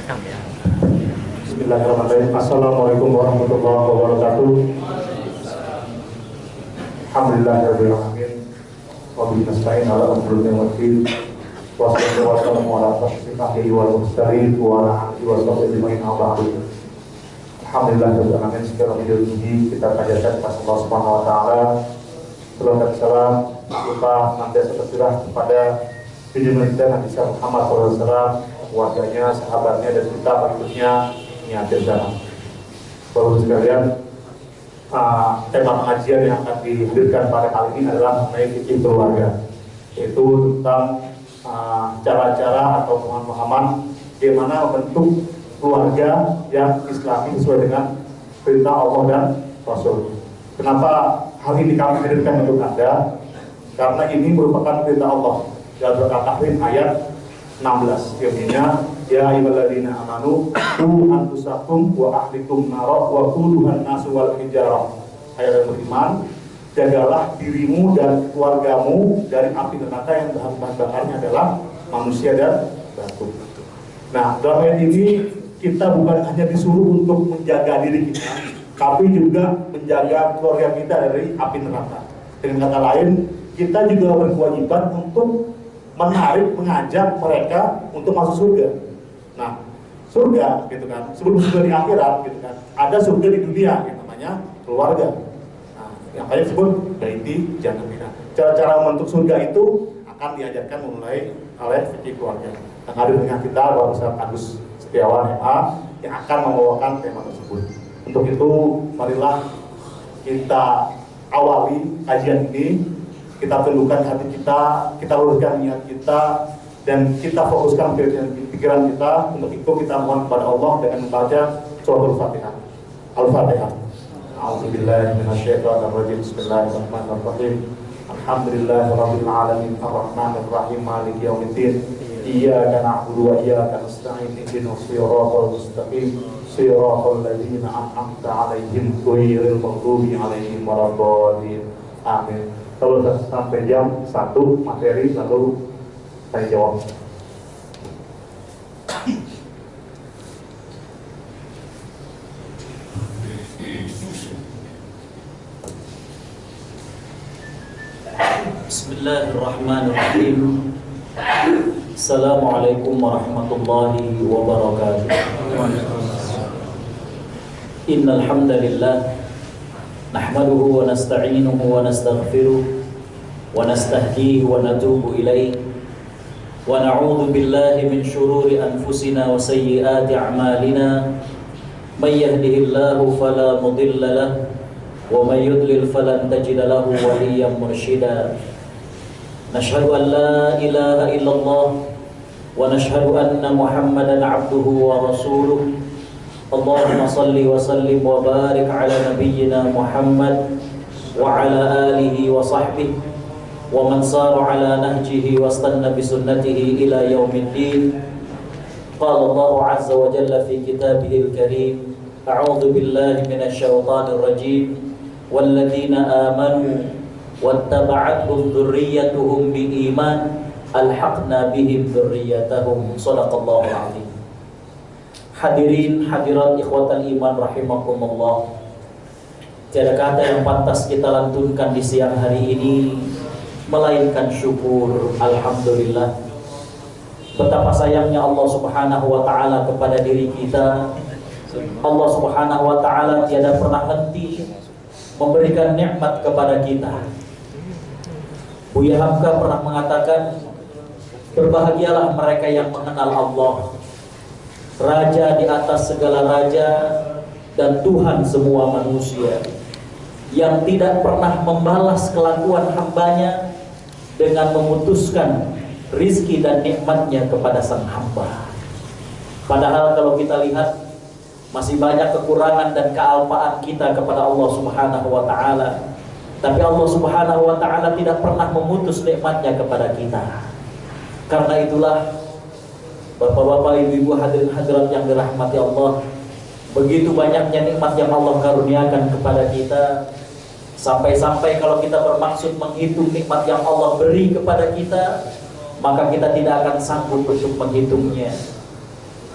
Bismillahirrahmanirrahim. Assalamualaikum warahmatullahi wabarakatuh. Alhamdulillahirabbil alamin. Wa bihi nasta'in ala umuri dunya wassalamu wassalamu ala asyrafil wal mursalin wa ala alihi wa sahbihi ajma'in. Alhamdulillahirabbil alamin. Segala puji kita panjatkan kepada Allah Subhanahu wa taala. Salawat dan salam kita senantiasa tercurah kepada junjungan kita Nabi Muhammad SAW, keluarganya, sahabatnya, dan kita berikutnya di akhir zaman. Bapak-Ibu sekalian, tema pengajian yang akan dihadirkan pada kali ini adalah mengenai fikih keluarga, yaitu tentang cara-cara atau pemahaman bagaimana membentuk keluarga yang Islami sesuai dengan perintah Allah dan Rasul. Kenapa hal ini kami hadirkan untuk Anda? Karena ini merupakan perintah Allah dalam surat At-Tahrim ayat 16, yang ya ayyuhalladzina amanu qu anfusakum wa ahlikum nara wa quduhan nasu wal hijarah. Ayat yang beriman, jagalah dirimu dan keluargamu dari api neraka yang bahan bakarnya adalah manusia dan batu. Nah, dalam ayat ini kita bukan hanya disuruh untuk menjaga diri kita, tapi juga menjaga keluarga kita dari api neraka. Dengan kata lain, kita juga berkewajiban untuk menarik, mengajak mereka untuk masuk surga. Nah, surga gitu kan, sebelum surga di akhirat gitu kan, ada surga di dunia yang namanya keluarga. Nah, yang kalian sebut baiti jannah. Cara-cara membentuk surga itu akan diajarkan mulai oleh fikih keluarga. Dan hadir dengan kita Bapak Ustaz Agus Setiawan MA yang akan membawakan tema tersebut. Untuk itu, marilah kita awali kajian ini. Kita tundukkan hati kita luruskan niat kita, dan kita fokuskan pikiran kita. Untuk itu kita mohon kepada Allah dengan membaca surah Al-Fatihah. Al-Fatihah. A'udzubillahi minasyaitonirrajim. Bismillahirrahmanirrahim. Alhamdulillahirabbil alamin arrahmanir rahim maliki yaumiddin. Iyyaka na'budu wa iyyaka nasta'in ihdinas siratal mustaqim siratal ladzina an'amta 'alaihim ghairil maghdubi 'alaihim waladdallin. Amin. Kalau sampai jam 1 materi lalu saya jawab. Bismillahirrahmanirrahim. Assalamualaikum warahmatullahi wabarakatuh. Innal hamdalillah nahmaduhu wa nasta'inuhu wa nastaghfiruh wa nastahdihi wa natubu ilaih wa na'udzu billahi min shururi anfusina wa sayyiati a'malina may yahdihillahu fala mudilla lahu wa may yudlil falan tajida lahu waliyyan mursyida. Nashhadu an la ilaha illallah wa nashhadu anna Muhammadan 'abduhu wa rasuluh. Allahumma salli wa sallim wa barik ala nabiyyina Muhammad wa ala alihi wa sahbihi wa man sara ala nahjihi wa istanna bi sunnatihi ila yaumiddin. Qala Allah azza wa jalla fi kitabihil karim, a'udzu billahi minasy syaithanir rajim, walladzina amanu wattaba'athum dzurriyyatuhum biiman alhaqna bihim dzurriyyatahum. Shadaqallahul azim. Hadirin hadirat ikhwatal iman rahimakumullah. Tiada kata yang pantas kita lantunkan di siang hari ini melainkan syukur. Alhamdulillah. Betapa sayangnya Allah Subhanahu wa taala kepada diri kita. Allah Subhanahu wa taala tiada pernah henti memberikan nikmat kepada kita. Buya Hamka pernah mengatakan, berbahagialah mereka yang mengenal Allah, Raja di atas segala raja dan Tuhan semua manusia, yang tidak pernah membalas kelakuan hambanya dengan memutuskan rizki dan nikmatnya kepada sang hamba. Padahal kalau kita lihat, masih banyak kekurangan dan kealpaan kita kepada Allah Subhanahu wa ta'ala. Tapi Allah Subhanahu wa ta'ala tidak pernah memutus nikmatnya kepada kita. Karena itulah, bapak-bapak, ibu-ibu, hadirin hadirat yang dirahmati Allah, begitu banyaknya nikmat yang Allah karuniakan kepada kita, sampai-sampai kalau kita bermaksud menghitung nikmat yang Allah beri kepada kita, maka kita tidak akan sanggup untuk menghitungnya.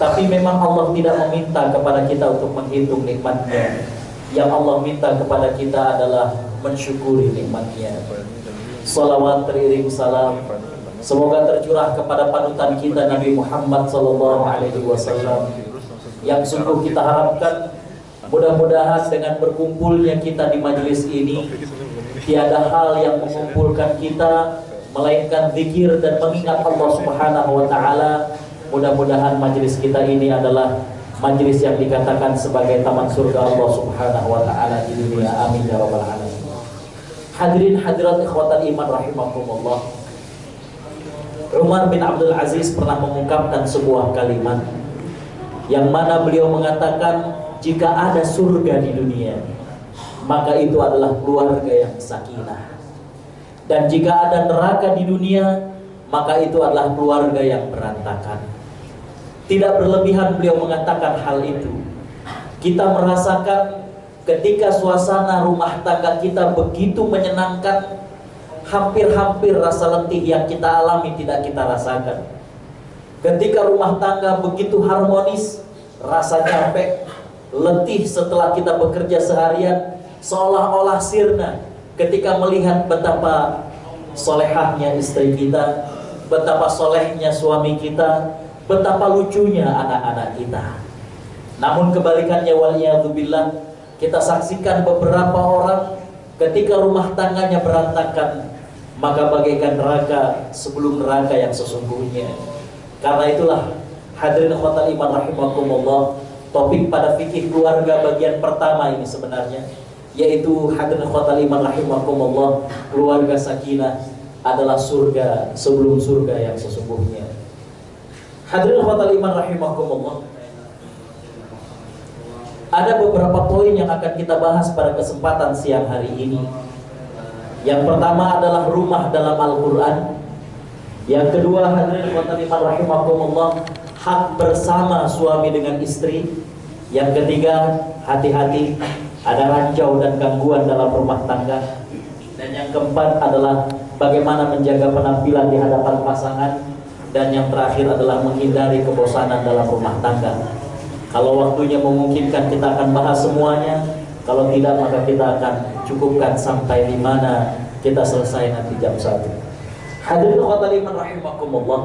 Tapi memang Allah tidak meminta kepada kita untuk menghitung nikmatnya. Yang Allah minta kepada kita adalah mensyukuri nikmatnya. Salawat teriring salam semoga tercurah kepada panutan kita Nabi Muhammad SAW, yang sungguh kita harapkan mudah-mudahan dengan berkumpulnya kita di majelis ini, tiada hal yang mengumpulkan kita melainkan zikir dan mengingat Allah Subhanahu wa taala. Mudah-mudahan majelis kita ini adalah majelis yang dikatakan sebagai taman surga Allah Subhanahu wa taala di dunia. Amin ya rabbal alamin. Hadirin hadirat ikhwatal iman rahimakumullah. Umar bin Abdul Aziz pernah mengungkapkan sebuah kalimat yang mana beliau mengatakan, jika ada surga di dunia, maka itu adalah keluarga yang sakinah. Dan jika ada neraka di dunia, maka itu adalah keluarga yang berantakan. Tidak berlebihan beliau mengatakan hal itu. Kita merasakan ketika suasana rumah tangga kita begitu menyenangkan, hampir-hampir rasa letih yang kita alami tidak kita rasakan. Ketika rumah tangga begitu harmonis, rasa capek, letih setelah kita bekerja seharian seolah-olah sirna ketika melihat betapa solehahnya istri kita, betapa solehnya suami kita, betapa lucunya anak-anak kita. Namun kebalikannya, waliyadzubillah, kita saksikan beberapa orang ketika rumah tangganya berantakan, maka bagaikan neraka sebelum neraka yang sesungguhnya. Karena itulah hadirin ikhwatal iman rahimakumullah, topik pada fikih keluarga bagian pertama ini sebenarnya, yaitu hadirin ikhwatal iman rahimakumullah, keluarga sakinah adalah surga sebelum surga yang sesungguhnya. Hadirin ikhwatal iman rahimakumullah, ada beberapa poin yang akan kita bahas pada kesempatan siang hari ini. Yang pertama adalah rumah dalam Al-Quran. Yang kedua, hadirin ikhwatal iman rahimakumullah, hak bersama suami dengan istri. Yang ketiga, hati-hati, ada rancau dan gangguan dalam rumah tangga. Dan yang keempat adalah bagaimana menjaga penampilan di hadapan pasangan. Dan yang terakhir adalah menghindari kebosanan dalam rumah tangga. Kalau waktunya memungkinkan kita akan bahas semuanya. Kalau tidak, maka kita akan cukupkan sampai di mana kita selesai nanti jam 1. Hadirin ikhwatal iman rahimakumullah,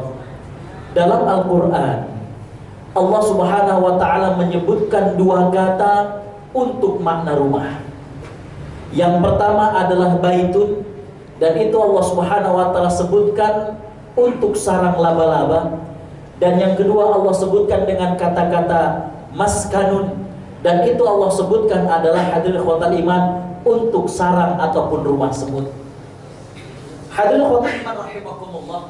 dalam Al-Quran Allah Subhanahu wa ta'ala menyebutkan dua kata untuk makna rumah. Yang pertama adalah baitun, dan itu Allah Subhanahu wa ta'ala sebutkan untuk sarang laba-laba. Dan yang kedua Allah sebutkan dengan kata-kata maskanun, dan itu Allah sebutkan adalah hadirin ikhwatal iman untuk sarang ataupun rumah semut. Hadirin ikhwatal iman rahimakumullah,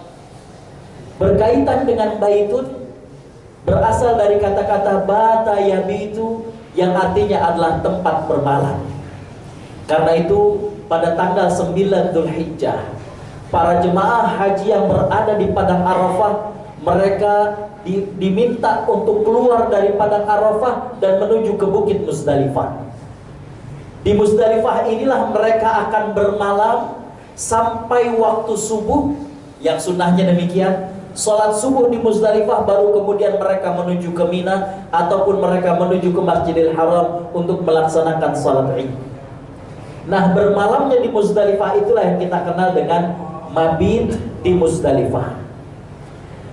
berkaitan dengan baitun berasal dari kata-kata bata yabitu, yang artinya adalah tempat bermalam. Karena itu pada tanggal 9 Dzulhijjah, para jemaah haji yang berada di Padang Arafah, mereka diminta untuk keluar dari Padang Arafah dan menuju ke Bukit Muzdalifah. Di Muzdalifah inilah mereka akan bermalam sampai waktu subuh, yang sunnahnya demikian. Sholat subuh di Muzdalifah, baru kemudian mereka menuju ke Mina ataupun mereka menuju ke Masjidil Haram untuk melaksanakan sholat Id. Nah, bermalamnya di Muzdalifah itulah yang kita kenal dengan mabit di Muzdalifah.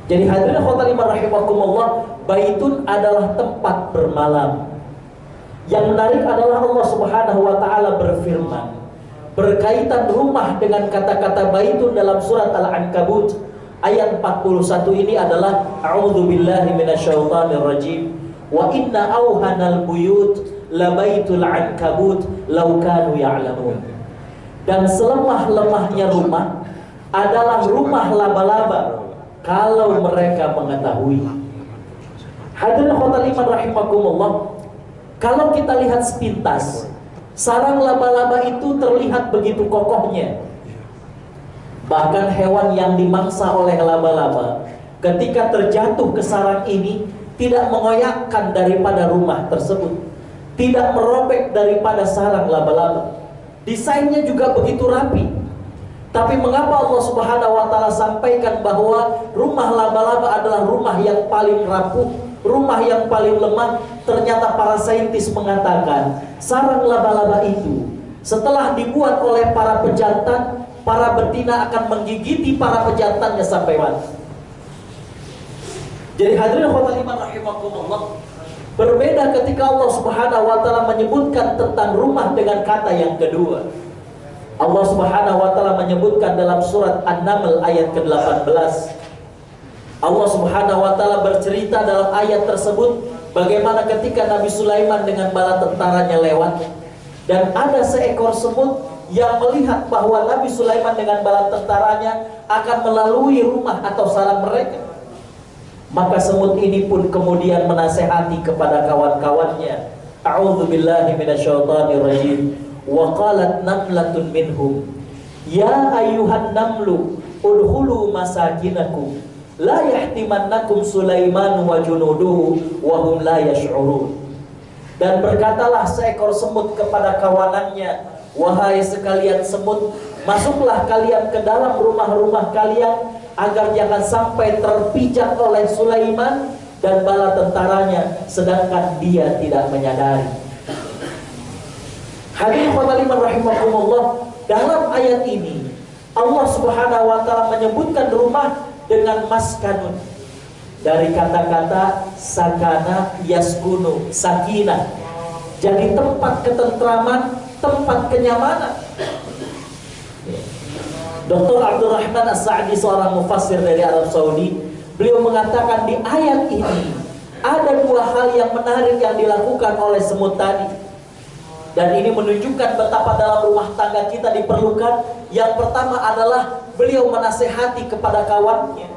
Jadi hadirin ikhwatal iman rahimakumullah, baitun adalah tempat bermalam. Yang menarik adalah Allah Subhanahu wa ta'ala berfirman berkaitan rumah dengan kata-kata baitun dalam surat Al-Ankabut ayat 41 ini adalah a'udzubillahi minasyaitonir rajim, wa inna auhanal buyut labaitul ankabut law kanu ya'lamun. Dan selemah-lemahnya rumah adalah rumah laba-laba kalau mereka mengetahui. Hadirin ikhwatal iman rahimakumullah, kalau kita lihat sepintas, sarang laba-laba itu terlihat begitu kokohnya. Bahkan hewan yang dimangsa oleh laba-laba ketika terjatuh ke sarang ini tidak mengoyakkan daripada rumah tersebut, tidak merobek daripada sarang laba-laba. Desainnya juga begitu rapi. Tapi mengapa Allah Subhanahu wa ta'ala sampaikan bahwa rumah laba-laba adalah rumah yang paling rapuh, rumah yang paling lemah. Ternyata para saintis mengatakan sarang laba-laba itu setelah dibuat oleh para pejantan, para betina akan menggigiti para pejantannya sampai mati. Jadi hadirin khotaliman rahimakumullah, berbeda ketika Allah Subhanahu wa taala menyebutkan tentang rumah dengan kata yang kedua. Allah Subhanahu wa taala menyebutkan dalam surat An-Naml ayat ke-18. Allah Subhanahu wa taala bercerita dalam ayat tersebut bagaimana ketika Nabi Sulaiman dengan bala tentaranya lewat dan ada seekor semut yang melihat bahwa Nabi Sulaiman dengan bala tentaranya akan melalui rumah atau sarang mereka. Maka semut ini pun kemudian menasehati kepada kawan-kawannya, a'udzubillahi minasyaitonirrajim. Wa qalat namlatun minhum ya ayyuhan namlu udkhulu masakinakum la yahtimannakum Sulaiman wa junuduhu wa hum la yash'urun. Dan berkatalah seekor semut kepada kawanannya, wahai sekalian semut, masuklah kalian ke dalam rumah-rumah kalian agar jangan sampai terpijak oleh Sulaiman dan bala tentaranya sedangkan dia tidak menyadari. Hadirin khotaliman rahimakumullah, dalam ayat ini Allah Subhanahu wa taala menyebutkan rumah dengan maskanun dari kata-kata sakana yaskunu, sakinah. Jadi tempat ketentraman, tempat kenyamanan. Dr. Abdul Rahman As-Sa'di, seorang mufassir dari Arab Saudi, beliau mengatakan di ayat ini ada dua hal yang menarik yang dilakukan oleh semut tadi. Dan ini menunjukkan betapa dalam rumah tangga kita diperlukan. Yang pertama adalah beliau menasehati kepada kawannya.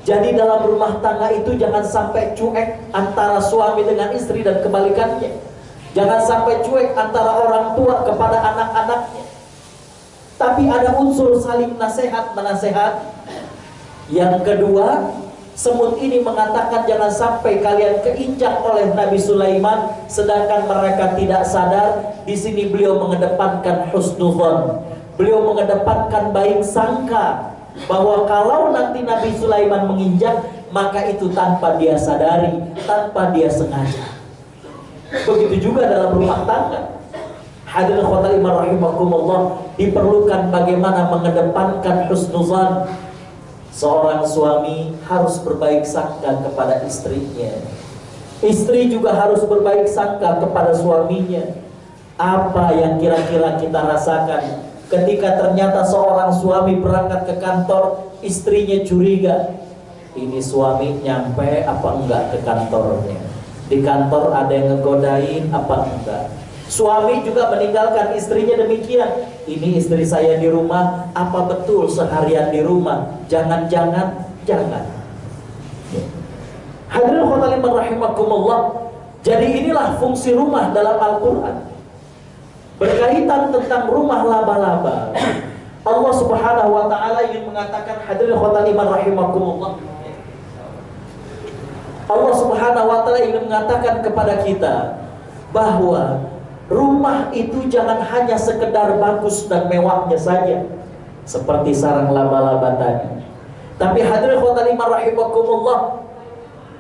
Jadi dalam rumah tangga itu jangan sampai cuek antara suami dengan istri dan kebalikannya. Jangan sampai cuek antara orang tua kepada anak-anaknya. Tapi ada unsur saling nasihat menasehati. Yang kedua, semut ini mengatakan jangan sampai kalian keinjak oleh Nabi Sulaiman sedangkan mereka tidak sadar. Di sini beliau mengedepankan husnudzon. Beliau mengedepankan baik sangka bahwa kalau nanti Nabi Sulaiman menginjak, maka itu tanpa dia sadari, tanpa dia sengaja. Begitu juga dalam rumah tangga. Hadirin khotaliman rahimakumullah, diperlukan bagaimana mengedepankan husnudzon. Seorang suami harus berbaik sangka kepada istrinya. Istri juga harus berbaik sangka kepada suaminya. Apa yang kira-kira kita rasakan ketika ternyata seorang suami berangkat ke kantor, istrinya curiga, ini suami nyampe apa enggak ke kantornya? Di kantor ada yang ngegodain apa enggak? Suami juga meninggalkan istrinya demikian. Ini istri saya di rumah, apa betul seharian di rumah? Jangan-jangan, jangan. Hadirin khotaliman rahimakumullah. Jadi inilah fungsi rumah dalam Al-Quran. Berkaitan tentang rumah laba-laba, Allah Subhanahu wa ta'ala ingin mengatakan, hadirin khotaliman rahimakumullah, Allah Subhanahu wa ta'ala ingin mengatakan kepada kita bahwa rumah itu jangan hanya sekedar bagus dan mewahnya saja seperti sarang laba-laba tadi. Tapi hadirin khotaliman rahimakumullah,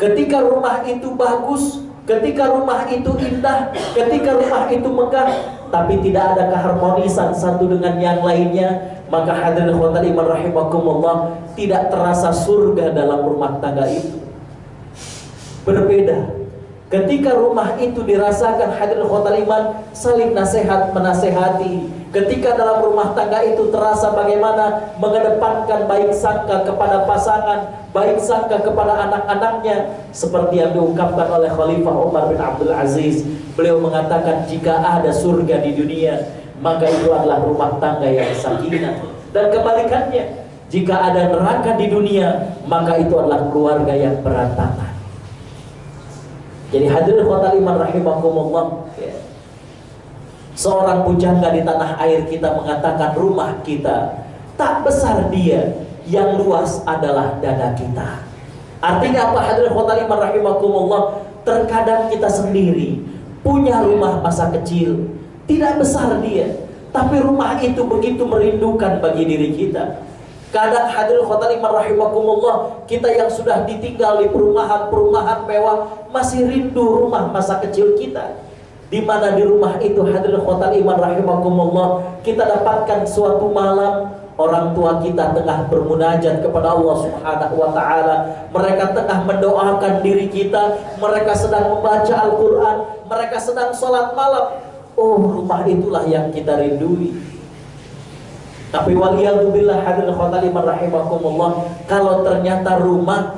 ketika rumah itu bagus, ketika rumah itu indah, ketika rumah itu megah, tapi tidak ada keharmonisan satu dengan yang lainnya, maka hadirin khotaliman rahimakumullah, tidak terasa surga dalam rumah tangga itu. Berbeda ketika rumah itu dirasakan, hadirin khotaliman, saling nasihat menasehati. Ketika dalam rumah tangga itu terasa bagaimana mengedepankan baik sangka kepada pasangan, baik sangka kepada anak-anaknya, seperti yang diungkapkan oleh Khalifah Umar bin Abdul Aziz. Beliau mengatakan, jika ada surga di dunia, maka itu adalah rumah tangga yang sakinah. Dan kebalikannya, jika ada neraka di dunia, maka itu adalah keluarga yang berantakan. Jadi hadirin khotaliman rahimakumullah, ya. Seorang pujangga di tanah air kita mengatakan, rumah kita tak besar dia, yang luas adalah dada kita. Artinya apa hadirin khotaliman rahimakumullah? Terkadang kita sendiri punya rumah masa kecil, tidak besar dia, tapi rumah itu begitu merindukan bagi diri kita. Kadang hadirin khotal iman rahimakumullah, kita yang sudah ditinggal di perumahan-perumahan mewah masih rindu rumah masa kecil kita. Di mana di rumah itu hadirin khotal iman rahimakumullah, kita dapatkan suatu malam orang tua kita tengah bermunajat kepada Allah Subhanahu wa taala. Mereka tengah mendoakan diri kita, mereka sedang membaca Al-Qur'an, mereka sedang sholat malam. Oh, rumah itulah yang kita rindui. Tapi waliyadzubillah hadirin khotal iman rahimakumullah, kalau ternyata rumah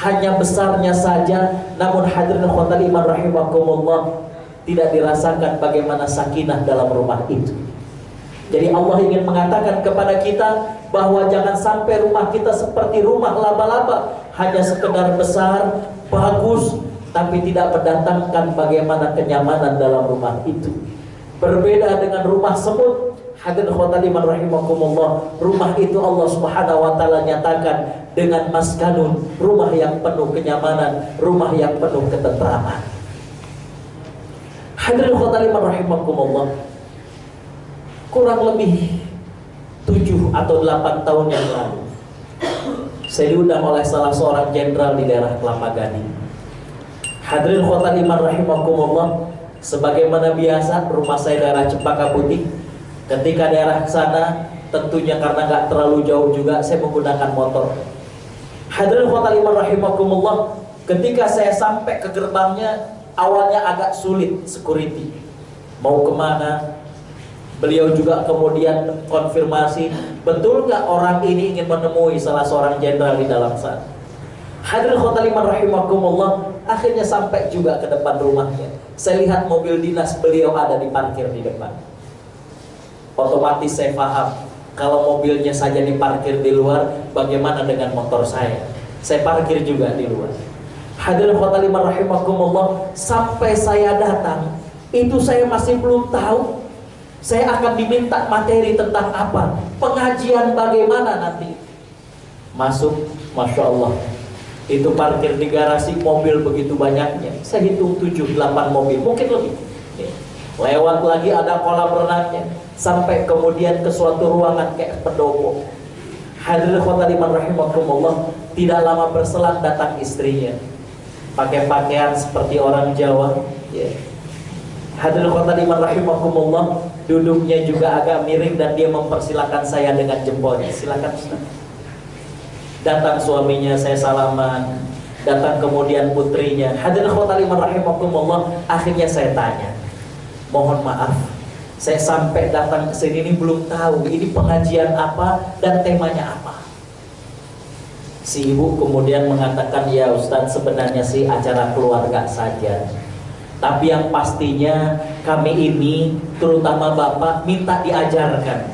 hanya besarnya saja, namun hadirin khotal iman rahimakumullah, tidak dirasakan bagaimana sakinah dalam rumah itu. Jadi Allah ingin mengatakan kepada kita bahwa jangan sampai rumah kita seperti rumah laba-laba, hanya sekedar besar, bagus, tapi tidak mendatangkan bagaimana kenyamanan dalam rumah itu. Berbeda dengan rumah semut. Hadirin khotal iman rahimakumullah, rumah itu Allah Subhanahu wa taala nyatakan dengan maskanun, rumah yang penuh kenyamanan, rumah yang penuh ketentraman. Hadirin khotal iman rahimakumullah, kurang lebih 7 atau 8 tahun yang lalu, saya diundang oleh salah seorang jenderal di daerah Kelapa Gading. Hadirin khotal iman rahimakumullah, sebagaimana biasa rumah saya daerah Cempaka Putih. Ketika daerah sana, tentunya karena nggak terlalu jauh juga, saya menggunakan motor. Hadirin khotal iman rahimakumullah, ketika saya sampai ke gerbangnya, awalnya agak sulit security. Mau kemana? Beliau juga kemudian konfirmasi, betul nggak orang ini ingin menemui salah seorang jenderal di dalam sana? Hadirin khotal iman rahimakumullah, akhirnya sampai juga ke depan rumahnya. Saya lihat mobil dinas beliau ada di parkir di depan. Otomatis saya paham, kalau mobilnya saja diparkir di luar, bagaimana dengan motor saya? Saya parkir juga di luar. Hadirin khotal iman rahimakumullah, sampai saya datang, itu saya masih belum tahu saya akan diminta materi tentang apa, pengajian bagaimana nanti. Masuk, Masya Allah, itu parkir di garasi, mobil begitu banyaknya. Saya hitung 7-8 mobil, mungkin lebih. Lewat lagi ada kolam renangnya, sampai kemudian ke suatu ruangan kayak pendopo. Hadirin khotal iman rahimakumullah, tidak lama berselang datang istrinya, pakai pakaian seperti orang Jawa, ya. Hadirin khotal iman rahimakumullah, duduknya juga agak miring dan dia mempersilakan saya dengan jempolnya. Silakan Ustaz. Datang suaminya, saya salaman. Datang kemudian putrinya. Hadirin khotal iman rahimakumullah, akhirnya saya tanya, mohon maaf, saya sampai datang ke sini ini belum tahu ini pengajian apa dan temanya apa. Si ibu kemudian mengatakan, ya Ustadz, sebenarnya sih acara keluarga saja, tapi yang pastinya kami ini, terutama Bapak, minta diajarkan,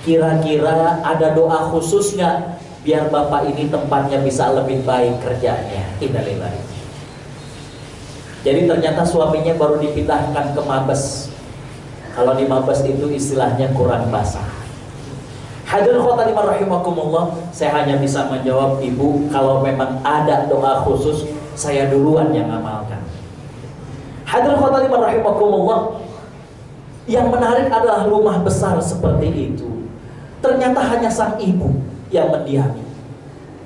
kira-kira ada doa khusus nggak biar Bapak ini tempatnya bisa lebih baik kerjanya. Innalillahi. Jadi ternyata suaminya baru dipindahkan ke Mabes. Kalau di Mabes itu istilahnya kurang basah. Hadirin khotal iman rahimakumullah, saya hanya bisa menjawab, Ibu, kalau memang ada doa khusus, saya duluan yang ngamalkan. Hadirin khotal iman rahimakumullah, yang menarik adalah rumah besar seperti itu, ternyata hanya sang ibu yang mendiami.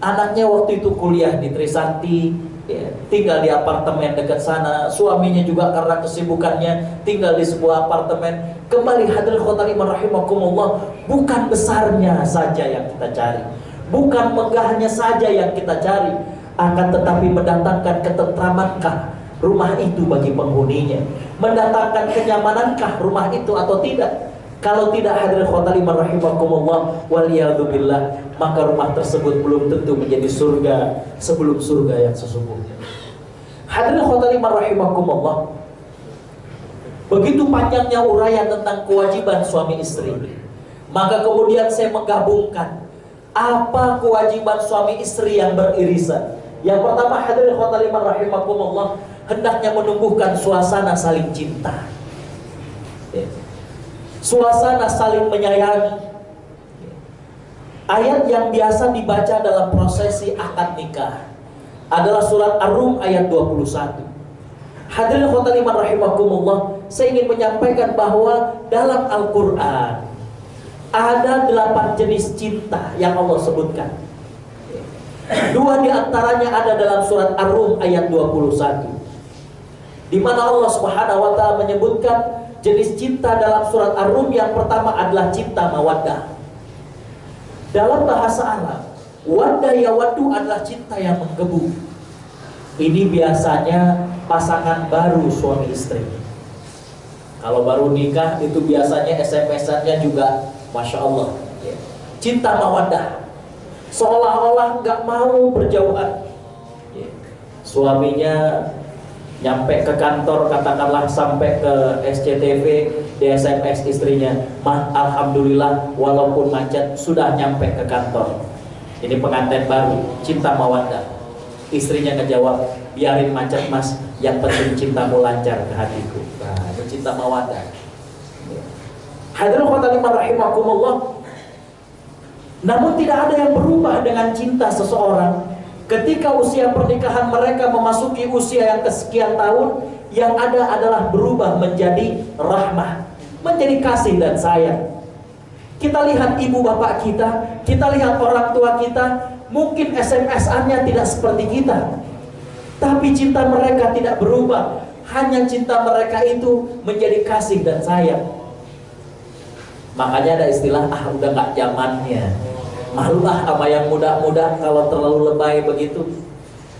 Anaknya waktu itu kuliah di Trisakti, ya, tinggal di apartemen dekat sana. Suaminya juga karena kesibukannya tinggal di sebuah apartemen. Kembali hadirin khotal iman rahimakumullah, bukan besarnya saja yang kita cari, bukan megahnya saja yang kita cari, akan tetapi mendatangkan ketentramankah rumah itu bagi penghuninya, mendatangkan kenyamanankah rumah itu atau tidak. Kalau tidak hadirin khotal iman rahimakumullah, waliyadzubillah, maka rumah tersebut belum tentu menjadi surga sebelum surga yang sesungguhnya. Hadirin khotal iman rahimakumullah, begitu panjangnya uraian tentang kewajiban suami istri, maka kemudian saya menggabungkan apa kewajiban suami istri yang beririsan. Yang pertama, hadirin khotal iman rahimakumullah, hendaknya menumbuhkan suasana saling cinta, suasana saling menyayangi. Ayat yang biasa dibaca dalam prosesi akad nikah adalah surat Ar-Rum ayat 21. Hadirin khotal iman rahimakumullah, saya ingin menyampaikan bahwa dalam Al-Quran Ada 8 jenis cinta yang Allah sebutkan. 2 diantaranya ada dalam surat Ar-Rum ayat 21, di mana Allah Subhanahu wa ta'ala menyebutkan jenis cinta dalam surat Ar-Rum. Yang pertama adalah cinta mawaddah. Dalam bahasa Arab, wadda yawaddu adalah cinta yang menggebu. Ini biasanya pasangan baru suami istri. Kalau baru nikah itu biasanya SMS-annya juga Masya Allah, cinta mawaddah, seolah-olah nggak mau berjauhan. Suaminya nyampe ke kantor, katakanlah sampai ke SCTV, di SMS istrinya, "Mah, alhamdulillah walaupun macet sudah nyampe ke kantor." Ini pengantin baru, cinta mawaddah. Istrinya ngejawab, "Biarin macet mas, yang penting cintamu lancar ke hatiku." Nah, itu cinta mawaddah. Hadirin khotbah rahimakumullah. Namun tidak ada yang berubah dengan cinta seseorang ketika usia pernikahan mereka memasuki usia yang kesekian tahun. Yang ada adalah berubah menjadi rahmah, menjadi kasih dan sayang. Kita lihat ibu bapak kita lihat orang tua kita, mungkin SMS-annya tidak seperti kita, tapi cinta mereka tidak berubah. Hanya cinta mereka itu menjadi kasih dan sayang. Makanya ada istilah, udah gak zamannya. Malu sama yang muda-muda kalau terlalu lebay begitu.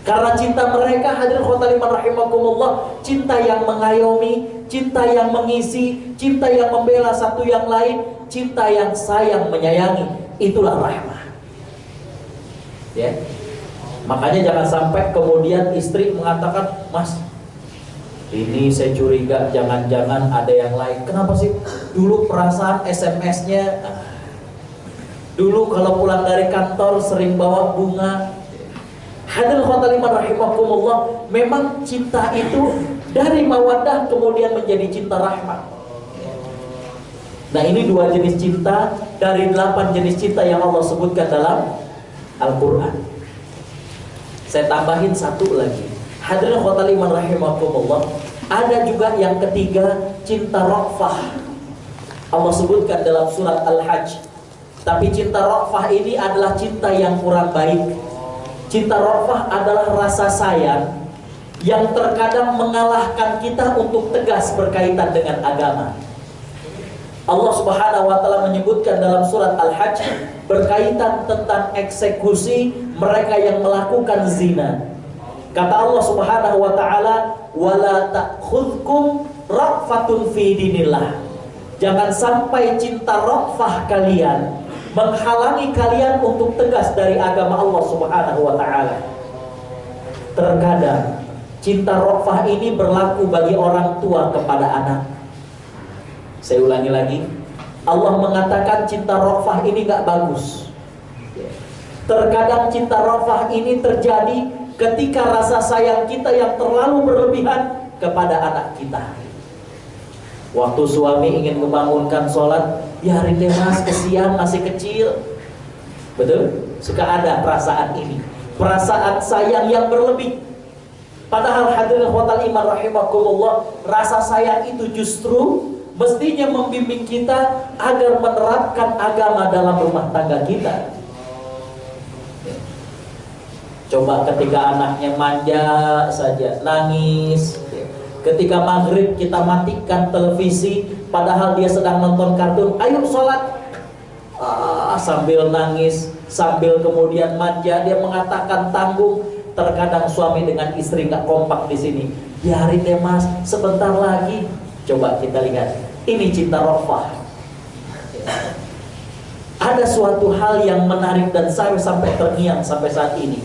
Karena cinta mereka, hadirin khotbah rahimakumullah, cinta yang mengayomi, cinta yang mengisi, cinta yang membela satu yang lain, cinta yang sayang menyayangi. Itulah rahmah. Ya. Makanya jangan sampai kemudian istri mengatakan, "Mas, ini saya curiga jangan-jangan ada yang lain." Kenapa sih? Dulu perasaan SMS-nya, dulu kalau pulang dari kantor sering bawa bunga. Hadirin khotbah rahimakumullah, memang cinta itu dari mawaddah kemudian menjadi cinta rahmat. Nah, ini 2 jenis cinta dari 8 jenis cinta yang Allah sebutkan dalam Al-Quran. Saya tambahin 1 lagi. Hadirin khotbah rahimakumullah, ada juga yang ketiga, cinta ra'fah. Allah sebutkan dalam surat Al-Hajj. Tapi cinta ra'fah ini adalah cinta yang kurang baik. Cinta ra'fah adalah rasa sayang yang terkadang mengalahkan kita untuk tegas berkaitan dengan agama. Allah Subhanahu wa ta'ala menyebutkan dalam surat Al-Hajj berkaitan tentang eksekusi mereka yang melakukan zina. Kata Allah Subhanahu wa ta'ala, "Wala ta'khudhukum ra'fatun fi dinillah." Jangan sampai cinta ra'fah kalian menghalangi kalian untuk tegas dari agama Allah Subhanahu wa ta'ala. Terkadang cinta ra'fah ini berlaku bagi orang tua kepada anak. Saya ulangi lagi, Allah mengatakan cinta ra'fah ini gak bagus. Terkadang cinta ra'fah ini terjadi ketika rasa sayang kita yang terlalu berlebihan kepada anak kita. Waktu suami ingin membangunkan sholat, biarin deh mas, kesian masih kecil. Betul? Suka ada perasaan ini, perasaan sayang yang berlebih. Padahal hadirin khotbah rahimakumullah, rasa sayang itu justru mestinya membimbing kita agar menerapkan agama dalam rumah tangga kita. Coba ketika anaknya manja saja, nangis. Ketika maghrib kita matikan televisi, padahal dia sedang nonton kartun, "Ayo sholat." Sambil nangis, sambil kemudian manja, dia mengatakan tanggung. Terkadang suami dengan istri nggak kompak di sini. "Biarin deh mas, sebentar lagi." Coba kita lihat, ini cinta ra'fah. Ada suatu hal yang menarik dan saya sampai terngiang sampai saat ini.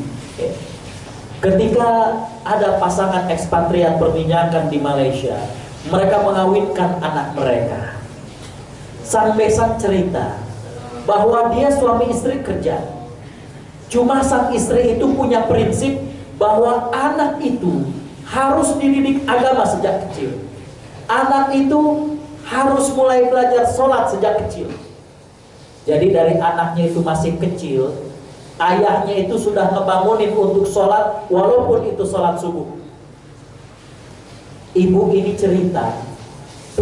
Ketika ada pasangan ekspatriat berminyakan di Malaysia, mereka mengawinkan anak mereka. Sang besan cerita bahwa dia suami istri kerja. Cuma sang istri itu punya prinsip bahwa anak itu harus dididik agama sejak kecil. Anak itu harus mulai belajar sholat sejak kecil. Jadi dari anaknya itu masih kecil, ayahnya itu sudah ngebangunin untuk sholat, walaupun itu sholat subuh. Ibu ini cerita,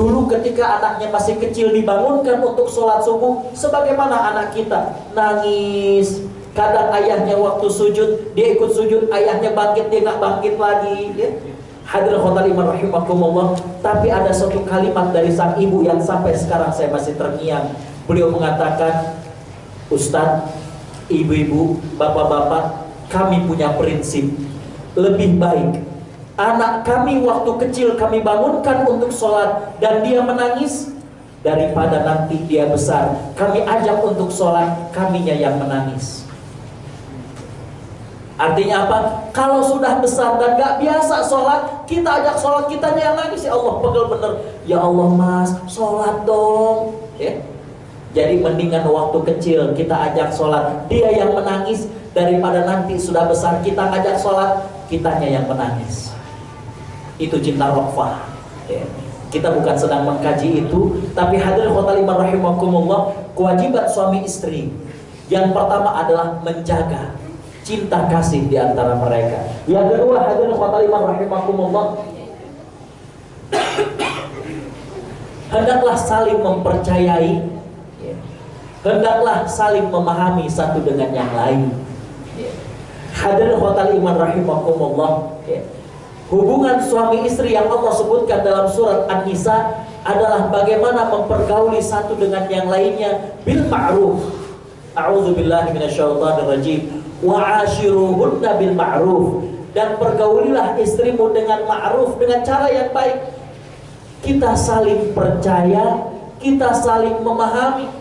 Dulu ketika anaknya masih kecil dibangunkan untuk sholat subuh, sebagaimana anak kita nangis. Kadang ayahnya waktu sujud, dia ikut sujud, ayahnya bangkit, dia nggak bangkit lagi. Ya. Hadirin khotbah iman rahimakumullah. Tapi ada satu kalimat dari sang ibu yang sampai sekarang saya masih terngiang. Beliau mengatakan, Ustadz, ibu-ibu, bapak-bapak, kami punya prinsip. Lebih baik anak kami waktu kecil kami bangunkan untuk sholat dan dia menangis, daripada nanti dia besar kami ajak untuk sholat, kaminya yang menangis. Artinya apa? Kalau sudah besar dan gak biasa sholat, kita ajak sholat, kitanya yang nangis. Ya Allah, pegel bener. Ya Allah mas, sholat dong. Ya. Jadi mendingan waktu kecil kita ajak sholat, dia yang menangis, daripada nanti sudah besar kita ngajak sholat, kitanya yang menangis. Itu cinta rofah. Ya. Kita bukan sedang mengkaji itu, tapi hadirin khotbah rahimakumullah, kewajiban suami istri yang pertama adalah menjaga cinta kasih di antara mereka. Yang kedua, hadirin khotbah rahimakumullah, hendaklah saling mempercayai, ya. Hendaklah saling memahami satu dengan yang lain. Ya. Hadirin khotbah rahimakumullah, ya. Hubungan suami istri yang Allah sebutkan dalam surat An-Nisa adalah bagaimana mempergauli satu dengan yang lainnya bil ma'ruf. A'udzubillahi minasyaitonirrajim. Wa 'ashiruhunna bil ma'ruf. Dan pergaulilah istrimu dengan ma'ruf, dengan cara yang baik. Kita saling percaya, kita saling memahami.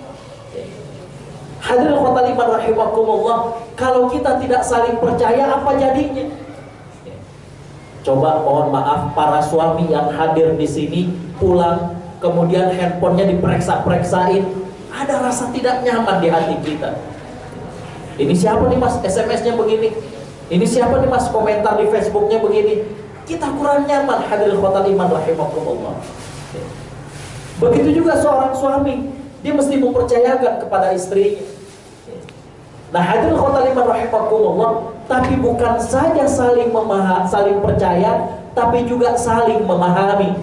Hadirin khotbah rahimakumullah, kalau kita tidak saling percaya, apa jadinya? Coba mohon maaf para suami yang hadir di sini pulang kemudian handphonenya diperiksa-periksain, ada rasa tidak nyaman di hati kita. Ini siapa nih mas SMS-nya begini? Ini siapa nih mas komentar di Facebooknya begini? Kita kurang nyaman. Hadirin khotbah rahimakumullah. Begitu juga seorang suami, dia mesti mempercayakan kepada istrinya. Nah hadirin khotbah rahimakumullah, tapi bukan saja saling percaya, tapi juga saling memahami.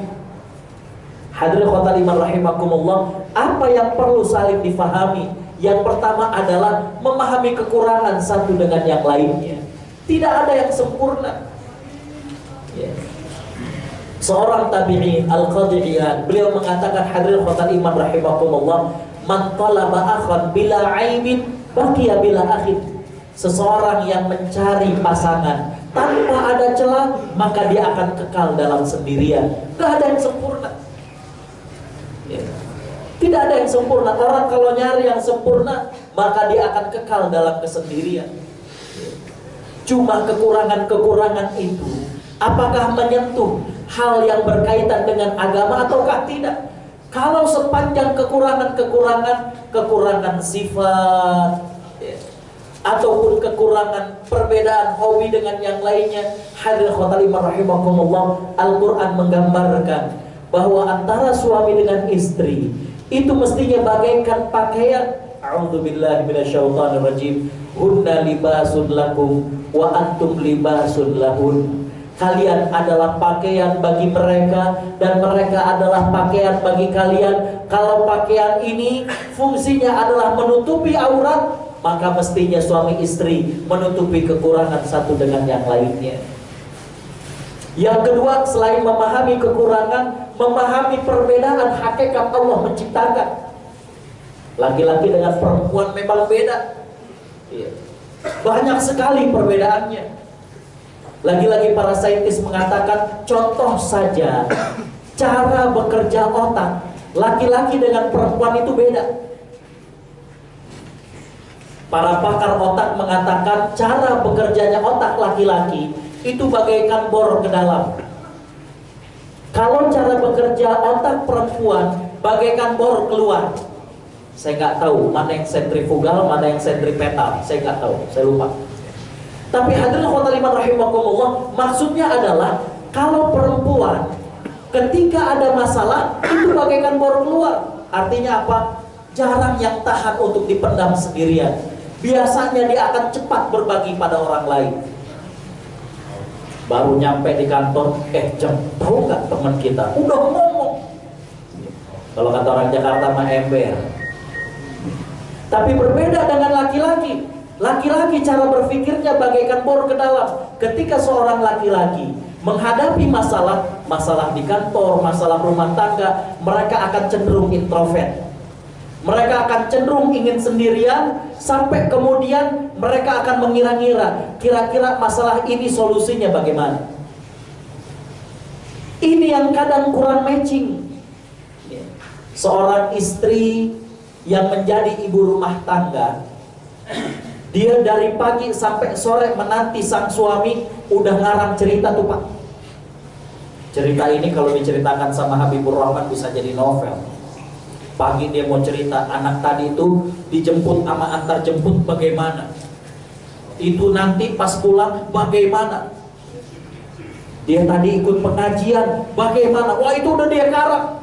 Hadirin khotbah rahimakumullah, apa yang perlu saling difahami? Yang pertama adalah memahami kekurangan satu dengan yang lainnya. Tidak ada yang sempurna. Ya. Seorang tabi'in Al-Qadhi Iyad, beliau mengatakan, hadirin khotbah rahimakumullah, man talaba akhan bila aibin baqiya bila akhir. Seseorang yang mencari pasangan tanpa ada celah, maka dia akan kekal dalam sendirian. Tidak ada yang sempurna. Ya. Tidak ada yang sempurna. Orang kalau nyari yang sempurna, maka dia akan kekal dalam kesendirian. Ya. Cuma kekurangan-kekurangan itu, apakah menyentuh hal yang berkaitan dengan agama ataukah tidak? Kalau sepanjang kekurangan sifat, ya, ataupun kekurangan perbedaan hobi dengan yang lainnya, hadirin khotbah rahimakumullah, Al-Quran menggambarkan bahwa antara suami dengan istri itu mestinya bagaikan pakaian. A'udzubillahi minasyaitonirrajim. Hunna libasun lakum wa antum libasun lahun. Kalian adalah pakaian bagi mereka dan mereka adalah pakaian bagi kalian. Kalau pakaian ini fungsinya adalah menutupi aurat, maka mestinya suami istri menutupi kekurangan satu dengan yang lainnya. Yang kedua, selain memahami kekurangan, memahami perbedaan hakikat Allah menciptakan. Laki-laki dengan perempuan memang beda. Banyak sekali perbedaannya. Lagi-lagi para saintis mengatakan, contoh saja cara bekerja otak laki-laki dengan perempuan itu beda. Para pakar otak mengatakan cara bekerjanya otak laki-laki itu bagaikan bor ke dalam. Kalau cara bekerja otak perempuan bagaikan bor keluar. Saya nggak tahu mana yang sentrifugal, mana yang sentripetal. Saya nggak tahu, saya lupa. Tapi hadirin khotbah rahimakumullah, maksudnya adalah kalau perempuan ketika ada masalah itu bagaikan bor keluar. Artinya apa? Jarang yang tahan untuk dipendam sendirian. Biasanya dia akan cepat berbagi pada orang lain. Baru nyampe di kantor, jam tahu nggak teman kita udah ngomong Kalau kata orang Jakarta mah ember. Tapi berbeda dengan laki-laki. Laki-laki cara berpikirnya bagaikan bor ke dalam. Ketika seorang laki-laki menghadapi masalah di kantor, masalah rumah tangga, mereka akan cenderung introvert. Mereka akan cenderung ingin sendirian, sampai kemudian mereka akan mengira-ngira, kira-kira masalah ini solusinya bagaimana. Ini yang kadang kurang matching. Seorang istri yang menjadi ibu rumah tangga, dia dari pagi sampai sore menanti sang suami, udah ngarang cerita tuh Pak. Cerita ini kalau diceritakan sama Habibur Rahman bisa jadi novel. Pagi dia mau cerita, anak tadi itu dijemput sama antar jemput bagaimana, itu nanti pas pulang bagaimana, dia tadi ikut pengajian bagaimana, wah itu udah dia karang.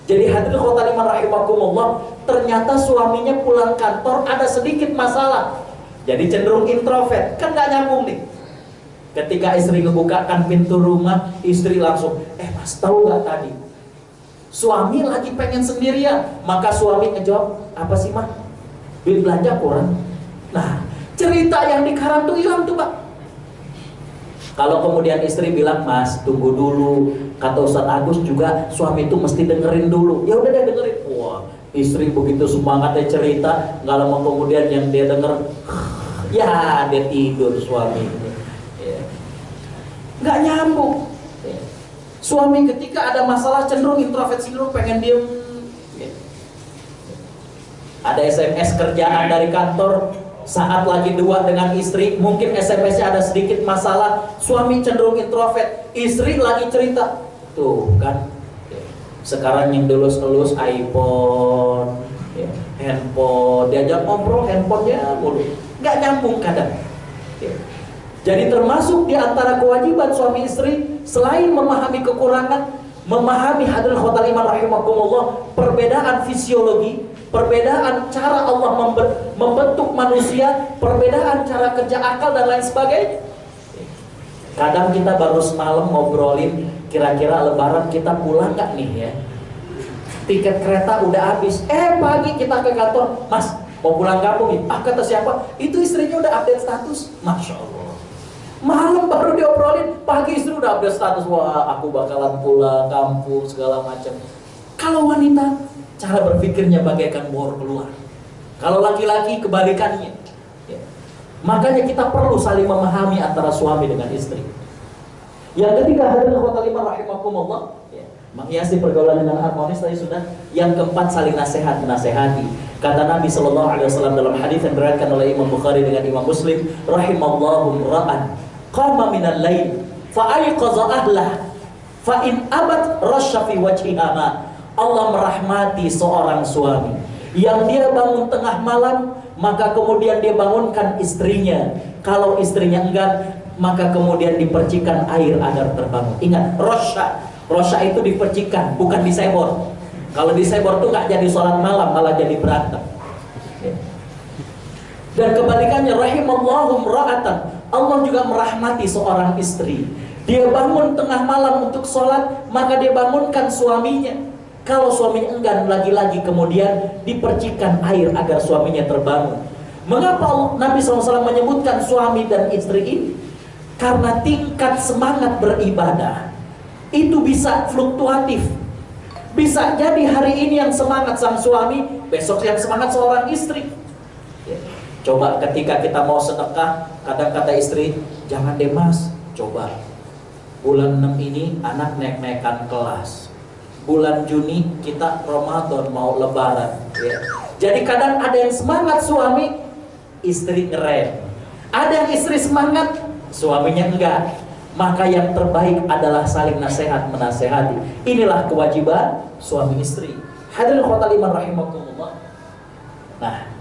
Jadi hadirin khotimah rahimakumullah, ternyata suaminya pulang kantor ada sedikit masalah, jadi cenderung introvert, kan gak nyambung nih. Ketika istri ngebukakan pintu rumah, istri langsung, mas tahu gak tadi suami lagi pengen sendirian. Maka suami ngejawab, apa sih mah? Duit belanja kurang. Nah, cerita yang dikarang tuh hilang tuh Pak. Kalau kemudian istri bilang, mas tunggu dulu, kata Ustadz Agus juga suami itu mesti dengerin dulu. Ya udah deh dengerin. Wah, istri begitu semangatnya cerita, nggak lama kemudian yang dia denger, ya dia tidur suami. Nggak nyambung. Suami ketika ada masalah cenderung introvert, cenderung pengen diem. Ada SMS kerjaan dari kantor, saat lagi dua dengan istri, mungkin SMS-nya ada sedikit masalah, suami cenderung introvert, istri lagi cerita. Tuh kan, sekarang yang delus-delus iPhone, handphone, diajak ngobrol handphonenya mulu, nggak nyambung kadang. Jadi termasuk di antara kewajiban suami istri, selain memahami kekurangan, memahami hadirin khotimah rahimakumullah, perbedaan fisiologi, perbedaan cara Allah membentuk manusia, perbedaan cara kerja akal dan lain sebagainya. Kadang kita baru semalam ngobrolin, kira-kira lebaran kita pulang gak nih ya, tiket kereta udah habis, pagi kita ke kantor, mas mau pulang kampung nih, kata siapa? Itu istrinya udah update status, Masya Allah. Malam baru diobrolin, pagi istri udah update status, wah aku bakalan pulang kampung segala macam. Kalau wanita, cara berpikirnya bagaikan bor keluar. Kalau laki-laki kebalikannya. Makanya kita perlu saling memahami antara suami dengan istri. Yang ketiga, hadirin khotimah rahimakumullah, menghiasi pergaulan dengan harmonis tadi sudah. Yang keempat, saling nasihat menasehati. Kata Nabi SAW dalam hadis yang diriwayatkan oleh Imam Bukhari dengan Imam Muslim, rahimallahu ra'an qama minal lail fa ayqaza ahlah fa in abat rasya fi wajhiha ma. Allah merahmati seorang suami yang dia bangun tengah malam, maka kemudian dia bangunkan istrinya. Kalau istrinya enggan, maka kemudian dipercikan air agar terbangun. Ingat, rosya itu dipercikan, bukan disebor. Kalau disebor tuh nggak jadi sholat malam, malah jadi berantem. Dan kebalikannya, rahimallahu ra'atan, Allah juga merahmati seorang istri. Dia bangun tengah malam untuk sholat, maka dia bangunkan suaminya. Kalau suaminya enggan, lagi-lagi kemudian dipercikan air agar suaminya terbangun. Mengapa Nabi SAW menyebutkan suami dan istri ini? Karena tingkat semangat beribadah itu bisa fluktuatif. Bisa jadi hari ini yang semangat sang suami, besok yang semangat seorang istri. Coba ketika kita mau sedekah, kadang kata istri, jangan deh mas, coba bulan 6 ini anak naik-naikan kelas, bulan Juni kita Ramadan mau lebaran ya. Jadi kadang ada yang semangat suami, istri ngerem. Ada yang istri semangat, suaminya enggak. Maka yang terbaik adalah saling nasihat menasehati. Inilah kewajiban suami istri. Hadirin khotimah rahimakumullah. Nah,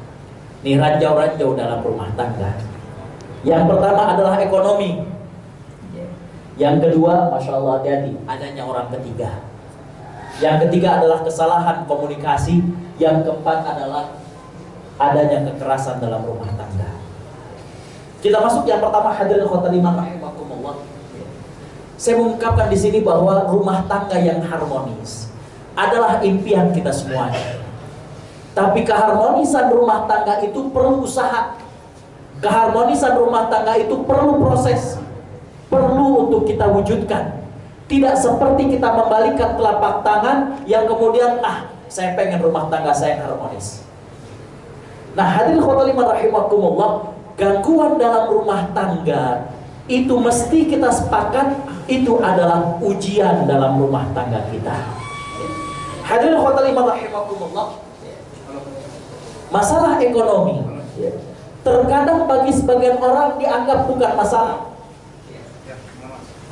ini ranjau-ranjau dalam rumah tangga. Yang pertama adalah ekonomi. Yang kedua, Masya Allah hati-hati, adanya orang ketiga. Yang ketiga adalah kesalahan komunikasi. Yang keempat adalah adanya kekerasan dalam rumah tangga. Kita masuk yang pertama, hadirin khotimah rahimakumullah. Saya mengungkapkan di sini bahwa rumah tangga yang harmonis, adalah impian kita semuanya. Tapi keharmonisan rumah tangga itu perlu usaha. Keharmonisan rumah tangga itu perlu proses, perlu untuk kita wujudkan. Tidak seperti kita membalikan telapak tangan yang kemudian, saya pengen rumah tangga saya harmonis. Nah, hadirin khotimah rahimakumullah, gangguan dalam rumah tangga itu mesti kita sepakat itu adalah ujian dalam rumah tangga kita. Hadirin khotimah rahimakumullah, masalah ekonomi terkadang bagi sebagian orang dianggap bukan masalah.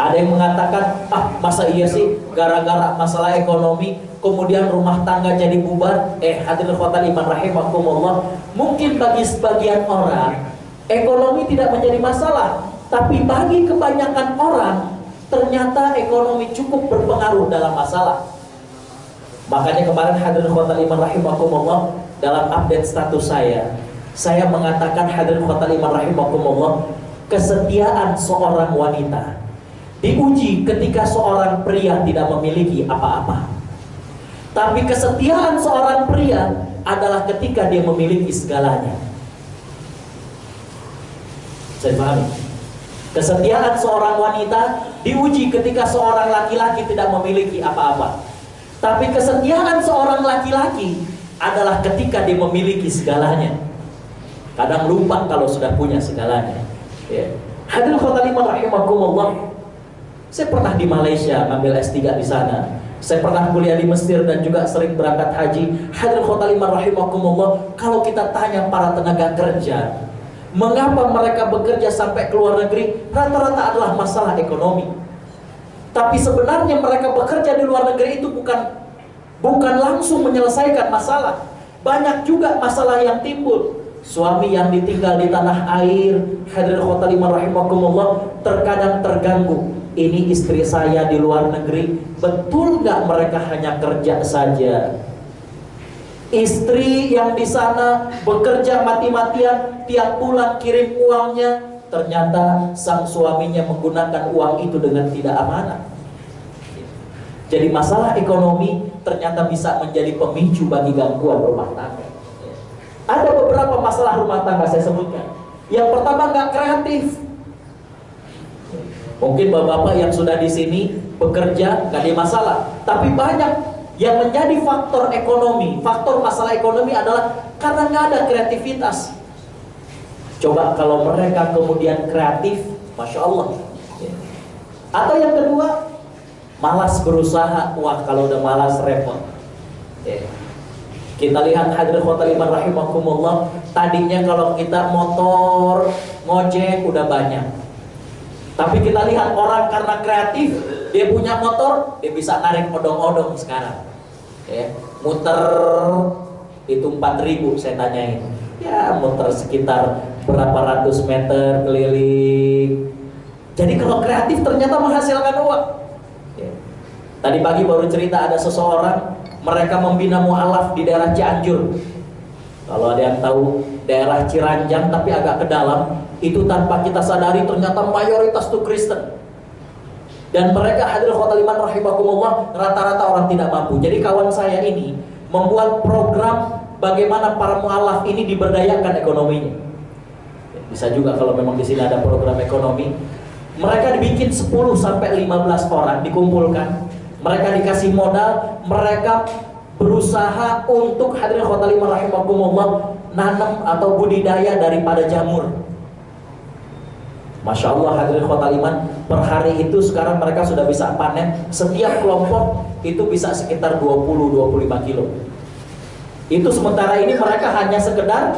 Ada yang mengatakan, masa iya sih gara-gara masalah ekonomi kemudian rumah tangga jadi bubar. Hadirin khotimah rahimakumullah, mungkin bagi sebagian orang ekonomi tidak menjadi masalah, tapi bagi kebanyakan orang ternyata ekonomi cukup berpengaruh dalam masalah. Makanya kemarin hadirin khotimah rahimakumullah, dalam update status saya mengatakan, hadirin khotimah rahimakumullah, kesetiaan seorang wanita diuji ketika seorang pria tidak memiliki apa-apa. Tapi kesetiaan seorang pria adalah ketika dia memiliki segalanya. Saya pahami. Kesetiaan seorang wanita diuji ketika seorang laki-laki tidak memiliki apa-apa. Tapi kesetiaan seorang laki-laki adalah ketika dia memiliki segalanya. Kadang lupa kalau sudah punya segalanya. Hadirin khotimah rahimakumullah, saya pernah di Malaysia ambil S3 di sana. Saya pernah kuliah di Mesir dan juga sering berangkat haji. Hadirin khotimah rahimakumullah, kalau kita tanya para tenaga kerja, mengapa mereka bekerja sampai ke luar negeri, rata-rata adalah masalah ekonomi. Tapi sebenarnya mereka bekerja di luar negeri itu bukan langsung menyelesaikan masalah. Banyak juga masalah yang timbul. Suami yang ditinggal di tanah air, hadirin khotimah rahimakumullah, terkadang terganggu. Ini istri saya di luar negeri, betul nggak mereka hanya kerja saja? Istri yang di sana bekerja mati-matian, tiap bulan kirim uangnya, ternyata sang suaminya menggunakan uang itu dengan tidak amanah. Jadi masalah ekonomi ternyata bisa menjadi pemicu bagi gangguan rumah tangga. Ada beberapa masalah rumah tangga saya sebutkan. Yang pertama, nggak kreatif. Mungkin bapak-bapak yang sudah di sini bekerja nggak ada masalah, tapi banyak yang menjadi faktor ekonomi, faktor masalah ekonomi adalah karena nggak ada kreativitas. Coba kalau mereka kemudian kreatif, masya Allah. Atau yang kedua, malas berusaha. Wah, kalau udah malas repot. Kita lihat hadirin khotimah rahimakumullah, tadinya kalau kita motor, ngojek udah banyak. Tapi kita lihat orang karena kreatif, dia punya motor, dia bisa narik odong-odong sekarang. Muter itu 4.000 saya tanyain. Ya muter sekitar berapa ratus meter keliling. Jadi kalau kreatif ternyata menghasilkan uang. Tadi pagi baru cerita ada seseorang, mereka membina mu'alaf di daerah Cianjur. Kalau ada yang tahu daerah Ciranjang tapi agak ke dalam, itu tanpa kita sadari ternyata mayoritas itu Kristen. Dan mereka hadirin khotimah rahimakumullah, rata-rata orang tidak mampu. Jadi kawan saya ini membuat program bagaimana para mu'alaf ini diberdayakan ekonominya. Bisa juga kalau memang di sini ada program ekonomi. Mereka dibikin 10 sampai 15 orang dikumpulkan. Mereka dikasih modal, mereka berusaha untuk hadirin khotimah rahimakumullah nanam atau budidaya daripada jamur. Masya Allah hadirin khotimah, per hari itu sekarang mereka sudah bisa panen. Setiap kelompok itu bisa sekitar 20-25 kilo. Itu sementara ini mereka hanya sekedar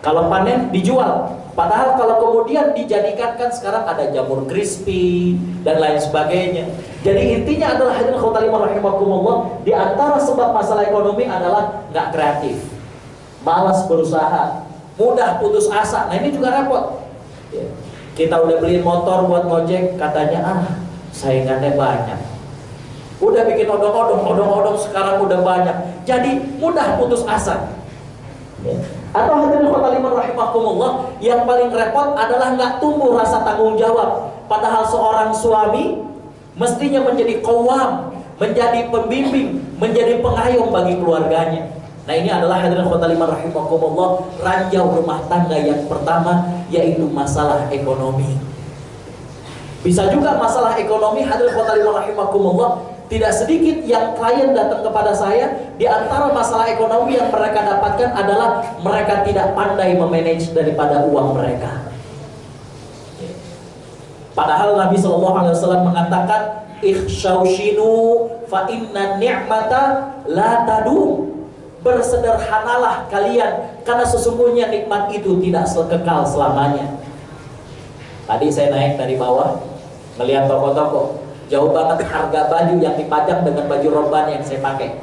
kalau panen dijual. Padahal kalau kemudian dijadikan kan sekarang ada jamur crispy dan lain sebagainya. Jadi intinya adalah hadirin khotimah rahimakumullah, di antara sebab masalah ekonomi adalah nggak kreatif, malas berusaha, mudah putus asa. Nah ini juga repot. Kita udah beliin motor buat ngojek, katanya saingannya banyak. Udah bikin odong-odong sekarang udah banyak. Jadi mudah putus asa. Atau hadirin khotimah rahimakumullah, yang paling repot adalah nggak tumbuh rasa tanggung jawab. Padahal seorang suami mestinya menjadi qawwam, menjadi pembimbing, menjadi pengayom bagi keluarganya. Nah, ini adalah hadirin khotimah rahimakumullah, ranjau rumah tangga yang pertama, yaitu masalah ekonomi. Bisa juga masalah ekonomi, hadirin khotimah rahimakumullah. Tidak sedikit yang klien datang kepada saya, di antara masalah ekonomi yang mereka dapatkan adalah mereka tidak pandai memanage daripada uang mereka. Padahal Nabi SAW mengatakan, ikhshawshinu fa inna ni'mata la tadum. Bersederhanalah kalian, karena sesungguhnya nikmat itu tidak kekal selamanya. Tadi saya naik dari bawah, melihat toko-toko, jauh banget harga baju yang dipajang dengan baju roban yang saya pakai.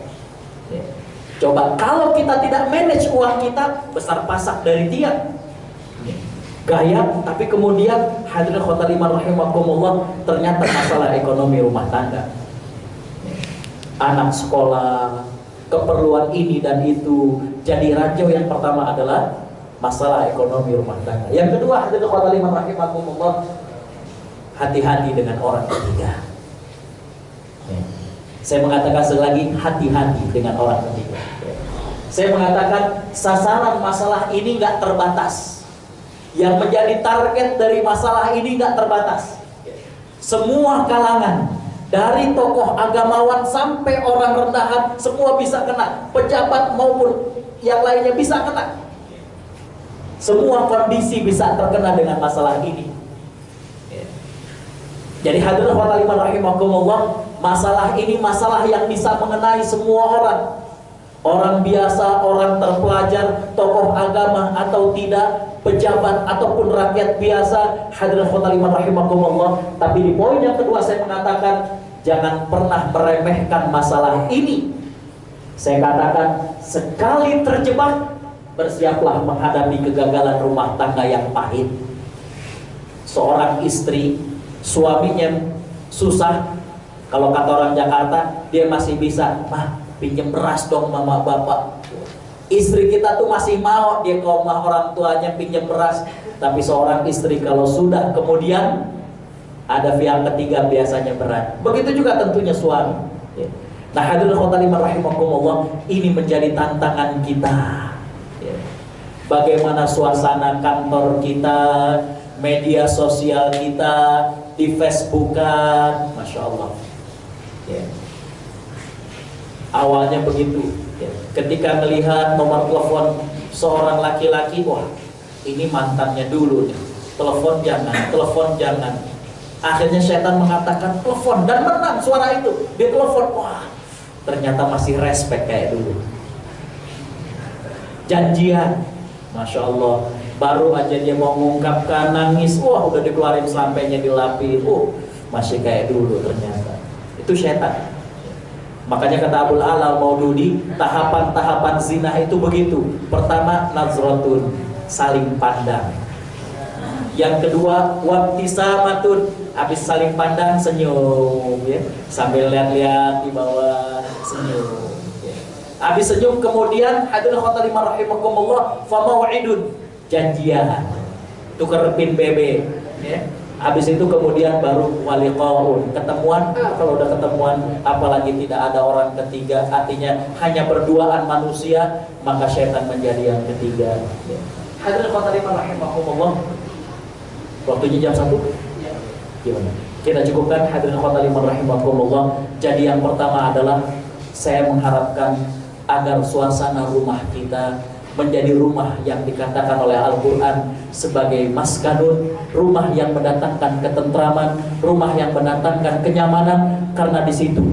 Coba kalau kita tidak manage uang kita, besar pasak dari tiang, gaya, tapi kemudian hadirin khotimah rahimakumullah, ternyata masalah ekonomi rumah tangga, anak sekolah, keperluan ini dan itu, jadi ranjau yang pertama adalah masalah ekonomi rumah tangga. Yang kedua, hadirin khotimah rahimakumullah, hati-hati dengan orang ketiga. Saya mengatakan sekali lagi, hati-hati dengan orang ketiga. Saya mengatakan sasaran masalah ini nggak terbatas. Yang menjadi target dari masalah ini nggak terbatas. Semua kalangan, dari tokoh agamawan sampai orang rendahan, semua bisa kena. Pejabat maupun yang lainnya bisa kena. Semua kondisi bisa terkena dengan masalah ini. Jadi hadirin khotimah rahimakumullah, masalah ini masalah yang bisa mengenai semua orang. Orang biasa, orang terpelajar, tokoh agama atau tidak, pejabat ataupun rakyat biasa, hadirin khotimah rahimakumullah. Tapi di poin yang kedua saya mengatakan, jangan pernah meremehkan masalah ini. Saya katakan, sekali terjebak, bersiaplah menghadapi kegagalan rumah tangga yang pahit. Seorang istri, suaminya susah, kalau kata orang Jakarta, dia masih bisa, mah pinjam beras dong mama bapak. Istri kita tuh masih mau dia ke rumah orang tuanya pinjam beras. Tapi seorang istri kalau sudah kemudian ada pihak ketiga biasanya berat. Begitu juga tentunya suami. Nah, hadirin khotimah rahimakumullah, ini menjadi tantangan kita. Bagaimana suasana kantor kita, media sosial kita, di Facebookan, Masya Allah. Awalnya begitu, ketika melihat nomor telepon seorang laki-laki, wah ini mantannya dulu nih, telepon jangan. Akhirnya setan mengatakan telepon, dan menang suara itu. Dia telepon, wah ternyata masih respect kayak dulu. Janjian, Masya Allah, baru aja dia mau mengungkapkan nangis, wah udah dikeluarin sampainya dilapin, masih kayak dulu ternyata. Itu setan. Makanya kata Abul Ala Al-Maududi, tahapan-tahapan zina itu begitu. Pertama, nazratun, saling pandang. Yang kedua, wabtisamatun, habis saling pandang senyum, ya, sambil lihat-lihat di bawah, senyum, ya. Habis senyum kemudian hadirin khotimah rahimakumullah, famau'idun, janjian, tukar pin BB, ya. Habis itu kemudian baru waliqaun, ketemuan. Kalau udah ketemuan, apalagi tidak ada orang ketiga, artinya hanya berduaan manusia, maka syaitan menjadi yang ketiga. Hadirin khotimah rahimakumullah, waktunya jam 1. Gimana? Kita cukupkan hadirin khotimah rahimakumullah. Jadi yang pertama adalah saya mengharapkan agar suasana rumah kita menjadi rumah yang dikatakan oleh Al-Quran sebagai maskanun, rumah yang mendatangkan ketentraman, rumah yang mendatangkan kenyamanan, karena di situ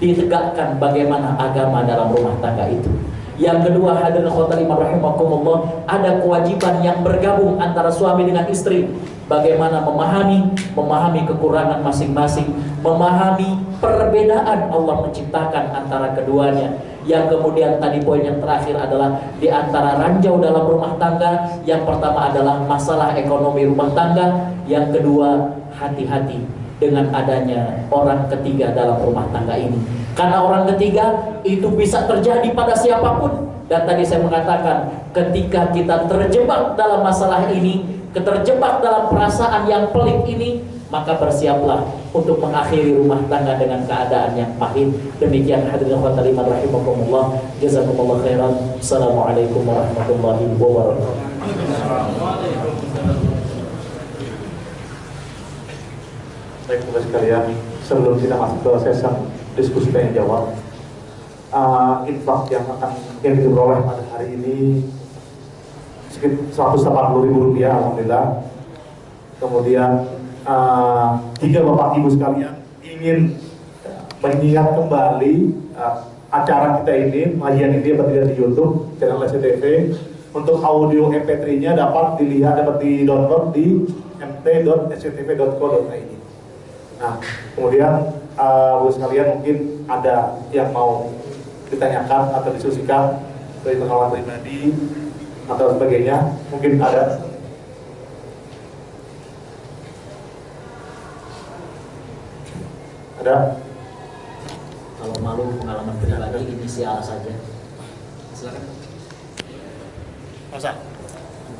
ditegakkan bagaimana agama dalam rumah tangga itu. Yang kedua, hadirin khotimah rahimakumullah, ada kewajiban yang bergabung antara suami dengan istri. Bagaimana memahami kekurangan masing-masing, memahami perbedaan Allah menciptakan antara keduanya. Yang kemudian tadi poin yang terakhir adalah di antara ranjau dalam rumah tangga, yang pertama adalah masalah ekonomi rumah tangga, yang kedua hati-hati dengan adanya orang ketiga dalam rumah tangga ini. Karena orang ketiga itu bisa terjadi pada siapapun. Dan tadi saya mengatakan, ketika kita terjebak dalam masalah ini, terjebak dalam perasaan yang pelik ini, maka bersiaplah untuk mengakhiri rumah tangga dengan keadaan yang pahit. Demikian hadirin khotbah liman rahimakumullah, jazakumullah khairan. Assalamualaikum warahmatullahi wabarakatuh. Baik, teman sekalian, sebelum kita masuk ke sesi diskusi tanya jawab, infak yang diperoleh pada hari ini sekitar Rp180.000, alhamdulillah. Kemudian 3 bapak ibu sekalian ingin mengingat kembali acara kita ini, kajian ini dapat dilihat di YouTube channel SCTV. Untuk audio MP3-nya dapat dilihat, dapat di-download di mt.sctv.co.id. Nah, kemudian ibu sekalian mungkin ada yang mau ditanyakan atau diskusikan dari pengalaman pribadi atau sebagainya, mungkin ada. Kalau malu pengalaman pribadi, inisial saja. Silakan. Masa?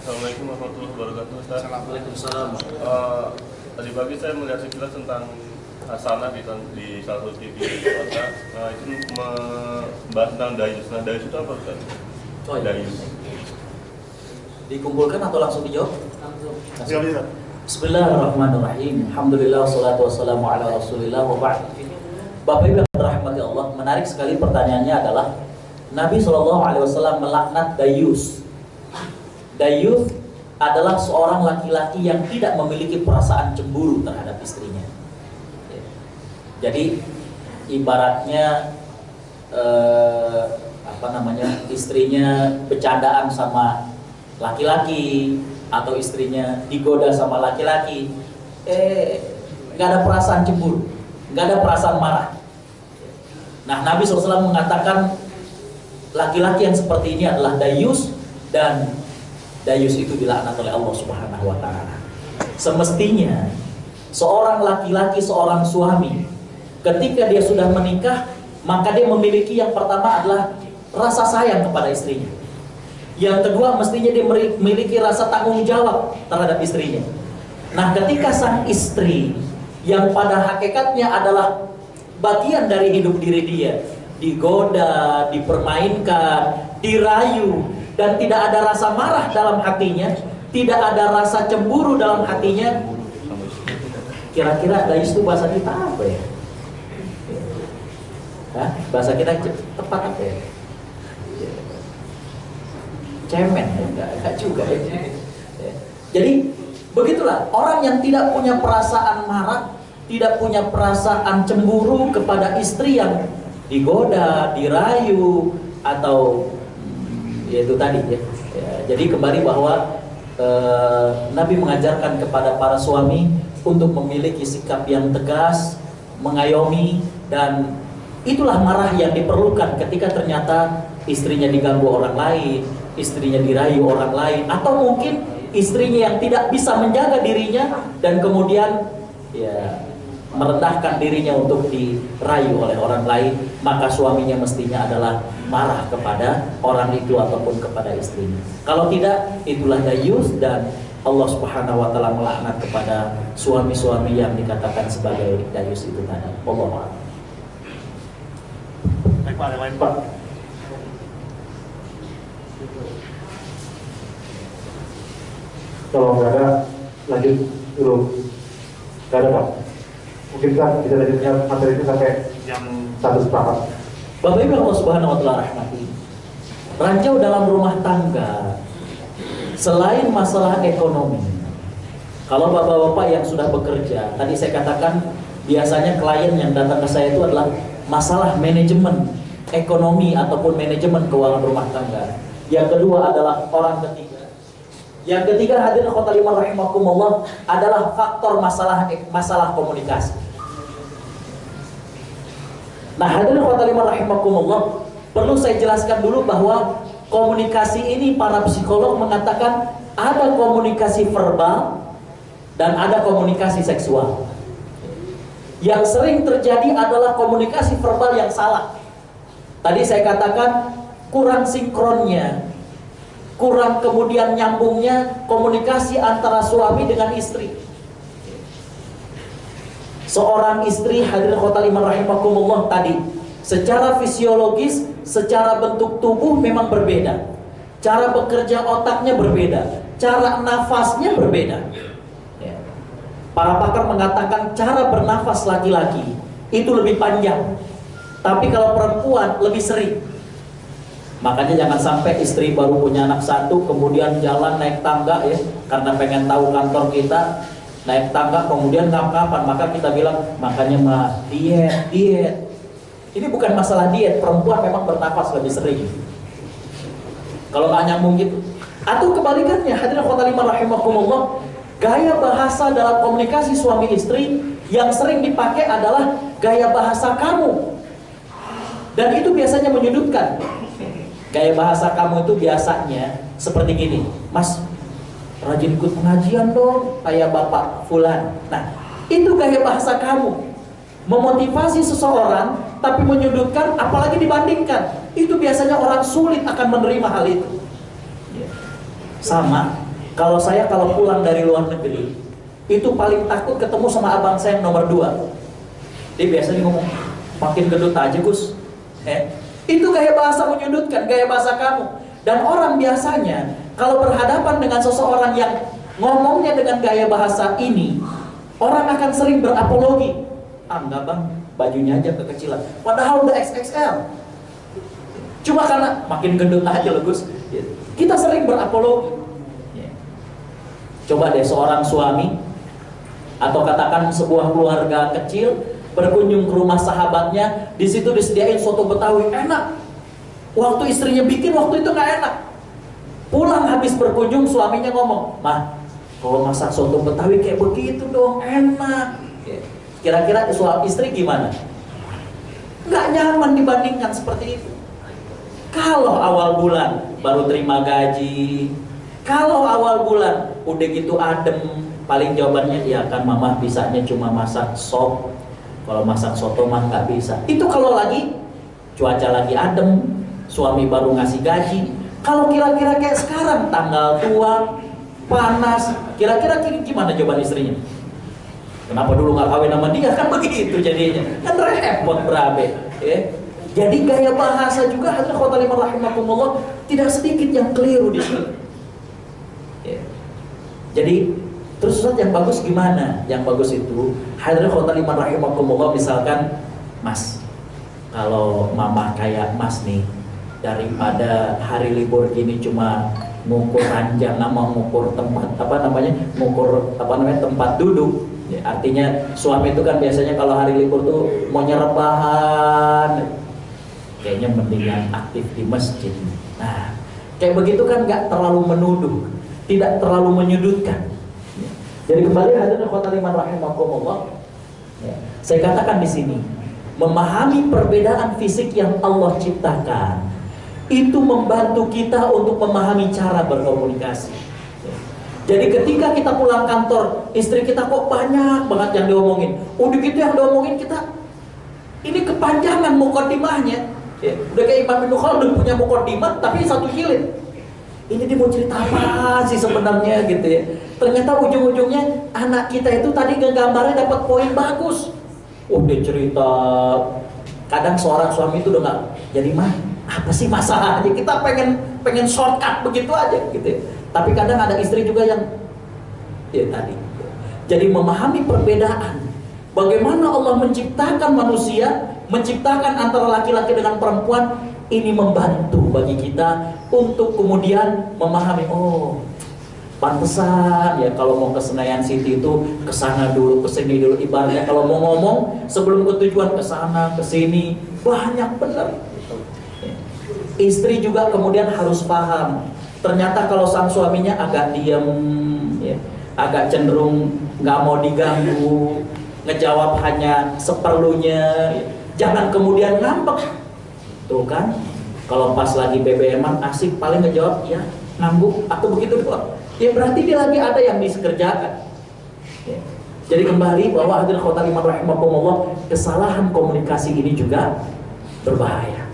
Assalamualaikum warahmatullahi wabarakatuh. Ustaz. Waalaikumsalam. Tadi pagi saya melihat sekilas tentang hasanah di salah satu TV kota. Nah, itu membahas tentang dayus. Nah, dayus itu apa, Ustaz? Oh, iya. Dayus. Dikumpulkan atau langsung dijawab? Silakan. Bismillahirrahmanirrahim. Alhamdulillah, wassalatu wassalamu ala rasulillah wa ba'd. Bapak Ibu yang dirahmati Allah, menarik sekali pertanyaannya adalah Nabi SAW melaknat dayus. Dayus adalah seorang laki-laki yang tidak memiliki perasaan cemburu terhadap istrinya. Jadi ibaratnya istrinya bercandaan sama laki-laki atau istrinya digoda sama laki-laki, nggak ada perasaan cemburu, nggak ada perasaan marah. Nah, Nabi SAW mengatakan laki-laki yang seperti ini adalah dayus, dan dayus itu dilaknat oleh Allah Subhanahu wa Ta'ala. Semestinya seorang laki-laki, seorang suami, ketika dia sudah menikah, maka dia memiliki yang pertama adalah rasa sayang kepada istrinya. Yang kedua, mestinya dia memiliki rasa tanggung jawab terhadap istrinya. Nah, ketika sang istri yang pada hakikatnya adalah bagian dari hidup diri dia digoda, dipermainkan, dirayu, dan tidak ada rasa marah dalam hatinya, tidak ada rasa cemburu dalam hatinya, kira-kira dayus itu bahasa kita apa ya? Bahasa kita tepat apa ya? Cemen, enggak juga ya. Jadi begitulah orang yang tidak punya perasaan marah, tidak punya perasaan cemburu kepada istri yang digoda, dirayu, atau yaitu tadi ya. Jadi kembali bahwa Nabi mengajarkan kepada para suami untuk memiliki sikap yang tegas, mengayomi, dan itulah marah yang diperlukan ketika ternyata istrinya diganggu orang lain, istrinya dirayu orang lain, atau mungkin istrinya yang tidak bisa menjaga dirinya dan kemudian ya merendahkan dirinya untuk dirayu oleh orang lain, maka suaminya mestinya adalah marah kepada orang itu ataupun kepada istrinya. Kalau tidak, itulah dayus, dan Allah Subhanahu wa Ta'ala melaknat kepada suami-suami yang dikatakan sebagai dayus itu tadi. Wallahu a'lam. Baik, Pak, ada lain, Pak. Kalau nggak ada, lanjut dulu. Nggak ada, Pak. Mungkin kan bisa lanjutkan materi ini sampai jam 1:15. Bapak Ibu Allah Subhanahu wa Ta'ala rahmati, ranjau dalam rumah tangga selain masalah ekonomi. Kalau bapak-bapak yang sudah bekerja, tadi saya katakan biasanya klien yang datang ke saya itu adalah masalah manajemen ekonomi ataupun manajemen keuangan rumah tangga. Yang kedua adalah orang ketiga. Yang ketiga, hadirin khotimah rahimakumullah, adalah faktor masalah komunikasi. Nah, hadirin khotimah rahimakumullah, perlu saya jelaskan dulu bahwa komunikasi ini para psikolog mengatakan ada komunikasi verbal dan ada komunikasi seksual. Yang sering terjadi adalah komunikasi verbal yang salah. Tadi saya katakan kurang sinkronnya, kurang kemudian nyambungnya komunikasi antara suami dengan istri. Seorang istri, hadirin khotal iman rahimakumullah, tadi secara fisiologis, secara bentuk tubuh memang berbeda. Cara bekerja otaknya berbeda, cara nafasnya berbeda. Ya. Para pakar mengatakan cara bernafas laki-laki itu lebih panjang, tapi kalau perempuan lebih sering. Makanya jangan sampai istri baru punya anak satu kemudian jalan naik tangga ya, karena pengen tahu kantor kita, naik tangga kemudian ngap-ngapan, maka kita bilang makanya mah diet. Ini bukan masalah diet, perempuan memang bernafas lebih sering. Kalau nggak nyambung gitu. Atau kebalikannya, hadirin khotal iman rahimakumullah, gaya bahasa dalam komunikasi suami istri yang sering dipakai adalah gaya bahasa kamu. Dan itu biasanya menyudutkan. Gaya bahasa kamu itu biasanya seperti gini, Mas, rajin ikut pengajian dong, kayak Bapak Fulan. Nah, itu gaya bahasa kamu. Memotivasi seseorang, tapi menyudutkan, apalagi dibandingkan. Itu biasanya orang sulit akan menerima hal itu. Sama, kalau pulang dari luar negeri, itu paling takut ketemu sama abang saya yang nomor 2. Dia biasanya ngomong, makin gendut aja Gus. Itu gaya bahasa menyudutkan, gaya bahasa kamu. Dan orang biasanya kalau berhadapan dengan seseorang yang ngomongnya dengan gaya bahasa ini, orang akan sering berapologi. Enggak bang, bajunya aja kekecilan, padahal udah XXL. Cuma karena makin gendut aja loh Gus, kita sering berapologi. Coba deh seorang suami atau katakan sebuah keluarga kecil berkunjung ke rumah sahabatnya, di situ disediain soto Betawi enak. Waktu istrinya bikin, waktu itu nggak enak. Pulang habis berkunjung, suaminya ngomong, "Mah, kalau masak soto Betawi kayak begitu dong, enak." Kira-kira suami istri gimana? Nggak nyaman dibandingkan seperti itu. Kalau awal bulan baru terima gaji, kalau awal bulan udah gitu adem, paling jawabannya ya kan mama bisanya cuma masak sop. Kalau masak soto mah nggak bisa. Itu kalau lagi cuaca lagi adem, suami baru ngasih gaji. Kalau kira-kira kayak sekarang tanggal tua, panas, kira-kira gimana jawaban istrinya? Kenapa dulu nggak kawin sama dia? Kan begitu jadinya. Kan repot berabe. Jadi gaya bahasa juga hadirin khotal iman rahimakumullah tidak sedikit yang keliru di sini. Jadi terus Ustaz yang bagus gimana? Yang bagus itu hadirin khotal iman rahimakumullah, misalkan Mas, kalau mama kayak Mas nih, daripada hari libur gini cuma ngukur ranjang sama ngukur tempat tempat duduk. Ya, artinya suami itu kan biasanya kalau hari libur tuh mau rebahan, kayaknya mendingan aktif di masjid. Nah, kayak begitu kan nggak terlalu menuduh, tidak terlalu menyudutkan. Jadi kembali hadirin khotal iman rahimakumullah, saya katakan di sini, memahami perbedaan fisik yang Allah ciptakan itu membantu kita untuk memahami cara berkomunikasi. Jadi ketika kita pulang kantor, istri kita kok banyak banget yang diomongin. Udah gitu yang diomongin kita, ini kepanjangan mukaddimahnya. Udah kayak Imam Ibnu Khaldun punya mukaddimah, tapi satu jilid. Ini dia mau cerita apa sih sebenarnya gitu ya. Ternyata ujung-ujungnya anak kita itu tadi ngegambarnya dapat poin bagus. Dia cerita. Kadang seorang suami itu udah nggak, jadi mah apa sih masalahnya? Kita pengen shortcut begitu aja gitu ya. Tapi kadang ada istri juga yang tadi. Jadi memahami perbedaan, bagaimana Allah menciptakan manusia, menciptakan antara laki-laki dengan perempuan, ini membantu bagi kita untuk kemudian memahami, pantesan ya kalau mau ke Senayan City itu kesana dulu, kesini dulu. Ibaratnya kalau mau ngomong sebelum ke tujuan kesana, kesini, banyak benar. Istri juga kemudian harus paham. Ternyata kalau sang suaminya agak diam, agak cenderung nggak mau diganggu, ngejawab hanya seperlunya, jangan kemudian ngambek. Tuh kan, kalau pas lagi BBM-an asik paling ngejawab ya ngangguk atau begitu doang. Ya berarti dia lagi ada yang dikerjakan. Jadi kembali bahwa hadirin khotal iman rahimakumullah, kesalahan komunikasi ini juga berbahaya.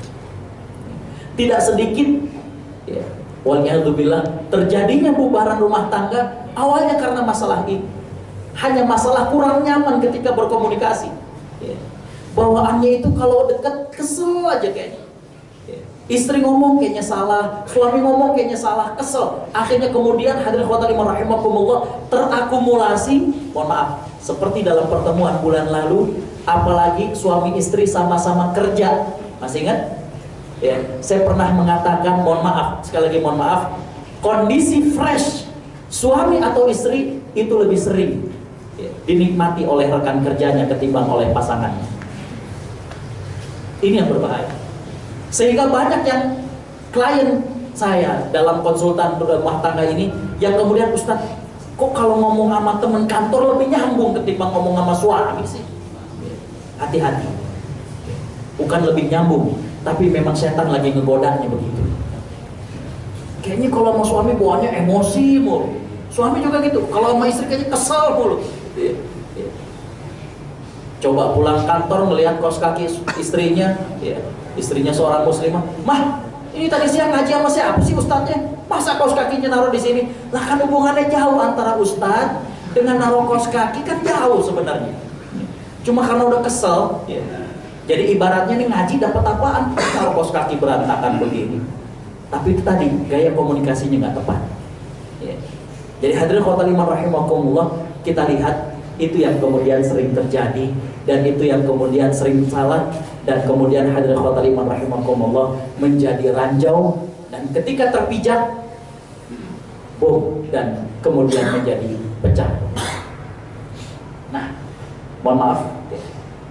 Tidak sedikit waliyadzubillah terjadinya bubaran rumah tangga awalnya karena masalah ini. hanya masalah kurang nyaman ketika berkomunikasi. Bawaannya itu kalau dekat kesel aja kayaknya. Istri ngomong kayaknya salah, suami ngomong kayaknya salah, kesel. Akhirnya kemudian hadirin khotbah rahimakumullah terakumulasi, mohon maaf, seperti dalam pertemuan bulan lalu, apalagi suami istri sama-sama kerja. Masih ingat? Ya, saya pernah mengatakan, mohon maaf, sekali lagi mohon maaf, kondisi fresh suami atau istri itu lebih sering dinikmati oleh rekan kerjanya ketimbang oleh pasangannya. Ini yang berbahaya. Sehingga banyak yang klien saya dalam konsultan rumah tangga ini yang kemudian, Ustaz, kok kalau ngomong sama teman kantor lebih nyambung ketimbang ngomong sama suami sih? Hati-hati. Bukan lebih nyambung, tapi memang setan lagi ngegodanya begitu. Kayaknya kalau sama suami bawaannya emosi mulu. Suami juga gitu. Kalau sama istri kayaknya kesel mulu. Coba pulang kantor melihat kaos kaki istrinya, istrinya seorang muslimah, "Mah, ini tadi siang ngaji sama siapa sih ustadznya? Masa kaos kakinya naruh di sini?" Lah kan hubungannya jauh antara ustadz dengan naruh kaos kaki kan jauh sebenarnya. Cuma karena udah kesel, jadi ibaratnya nih ngaji dapat apaan? Kalau kaos kaki berantakan begini. Tapi itu tadi gaya komunikasinya nggak tepat. Jadi hadirin khotimah rahimakumullah, kita lihat itu yang kemudian sering terjadi dan itu yang kemudian sering salah, dan kemudian hadirin khotimah rahimakumullah menjadi ranjau dan ketika terpijak bom dan kemudian menjadi pecah. Nah, mohon maaf,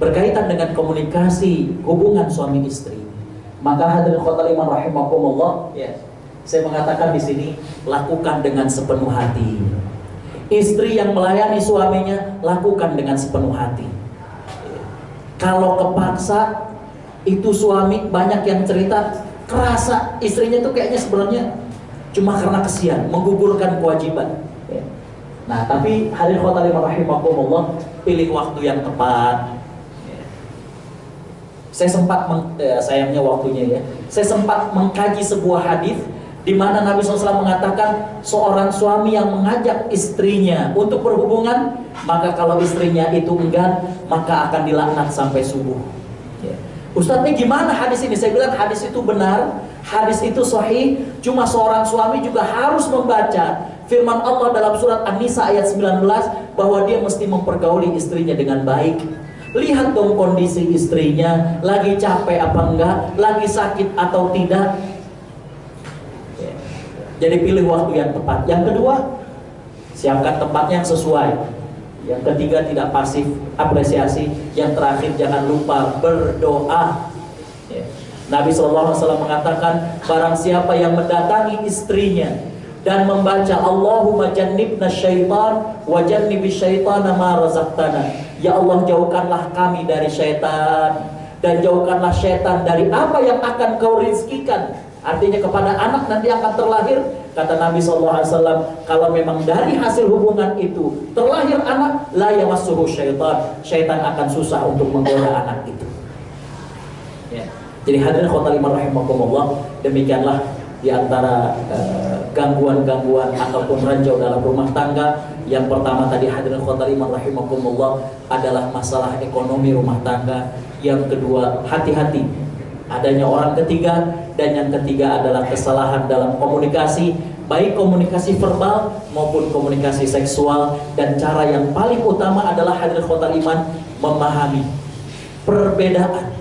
berkaitan dengan komunikasi hubungan suami istri, maka hadirin khotimah rahimakumullah, saya mengatakan di sini lakukan dengan sepenuh hati. Istri yang melayani suaminya lakukan dengan sepenuh hati. Kalau kepaksa, itu suami banyak yang cerita kerasa istrinya tuh kayaknya sebenarnya cuma karena kesian, menggugurkan kewajiban. Nah, tapi hadirin khotimah rahimakumullah, pilih waktu yang tepat. Saya sempat sayangnya waktunya saya sempat mengkaji sebuah hadis di mana Nabi SAW mengatakan seorang suami yang mengajak istrinya untuk berhubungan, maka kalau istrinya itu enggan, maka akan dilaknat sampai subuh. Ustaz, ini gimana hadis ini? Saya bilang hadis itu benar, hadis itu sahih, cuma seorang suami juga harus membaca firman Allah dalam surat An-Nisa ayat 19 bahwa dia mesti mempergauli istrinya dengan baik. Lihat dong kondisi istrinya, lagi capek apa enggak, lagi sakit atau tidak. Jadi pilih waktu yang tepat. Yang kedua, siapkan tempatnya yang sesuai. Yang ketiga, tidak pasif, apresiasi. Yang terakhir, jangan lupa berdoa. Nabi SAW mengatakan, barang siapa yang mendatangi istrinya dan membaca Allahumma jannibna syaitan wa jannibi syaitana ma razaqtana. Ya Allah, jauhkanlah kami dari syaitan dan jauhkanlah syaitan dari apa yang akan kau rizkikan. Artinya kepada anak nanti akan terlahir. Kata Nabi SAW, kalau memang dari hasil hubungan itu terlahir anak, la yamassuhu syaitan, syaitan akan susah untuk menggoda anak itu. Jadi hadirin khotimah rahimakumullah, demikianlah di antara gangguan-gangguan ataupun ranjau dalam rumah tangga. Yang pertama tadi hadirin khotimah rahimakumullah adalah masalah ekonomi rumah tangga. Yang kedua, hati-hati adanya orang ketiga, dan yang ketiga adalah kesalahan dalam komunikasi, baik komunikasi verbal maupun komunikasi seksual. Dan cara yang paling utama adalah hadirin khotimah memahami perbedaan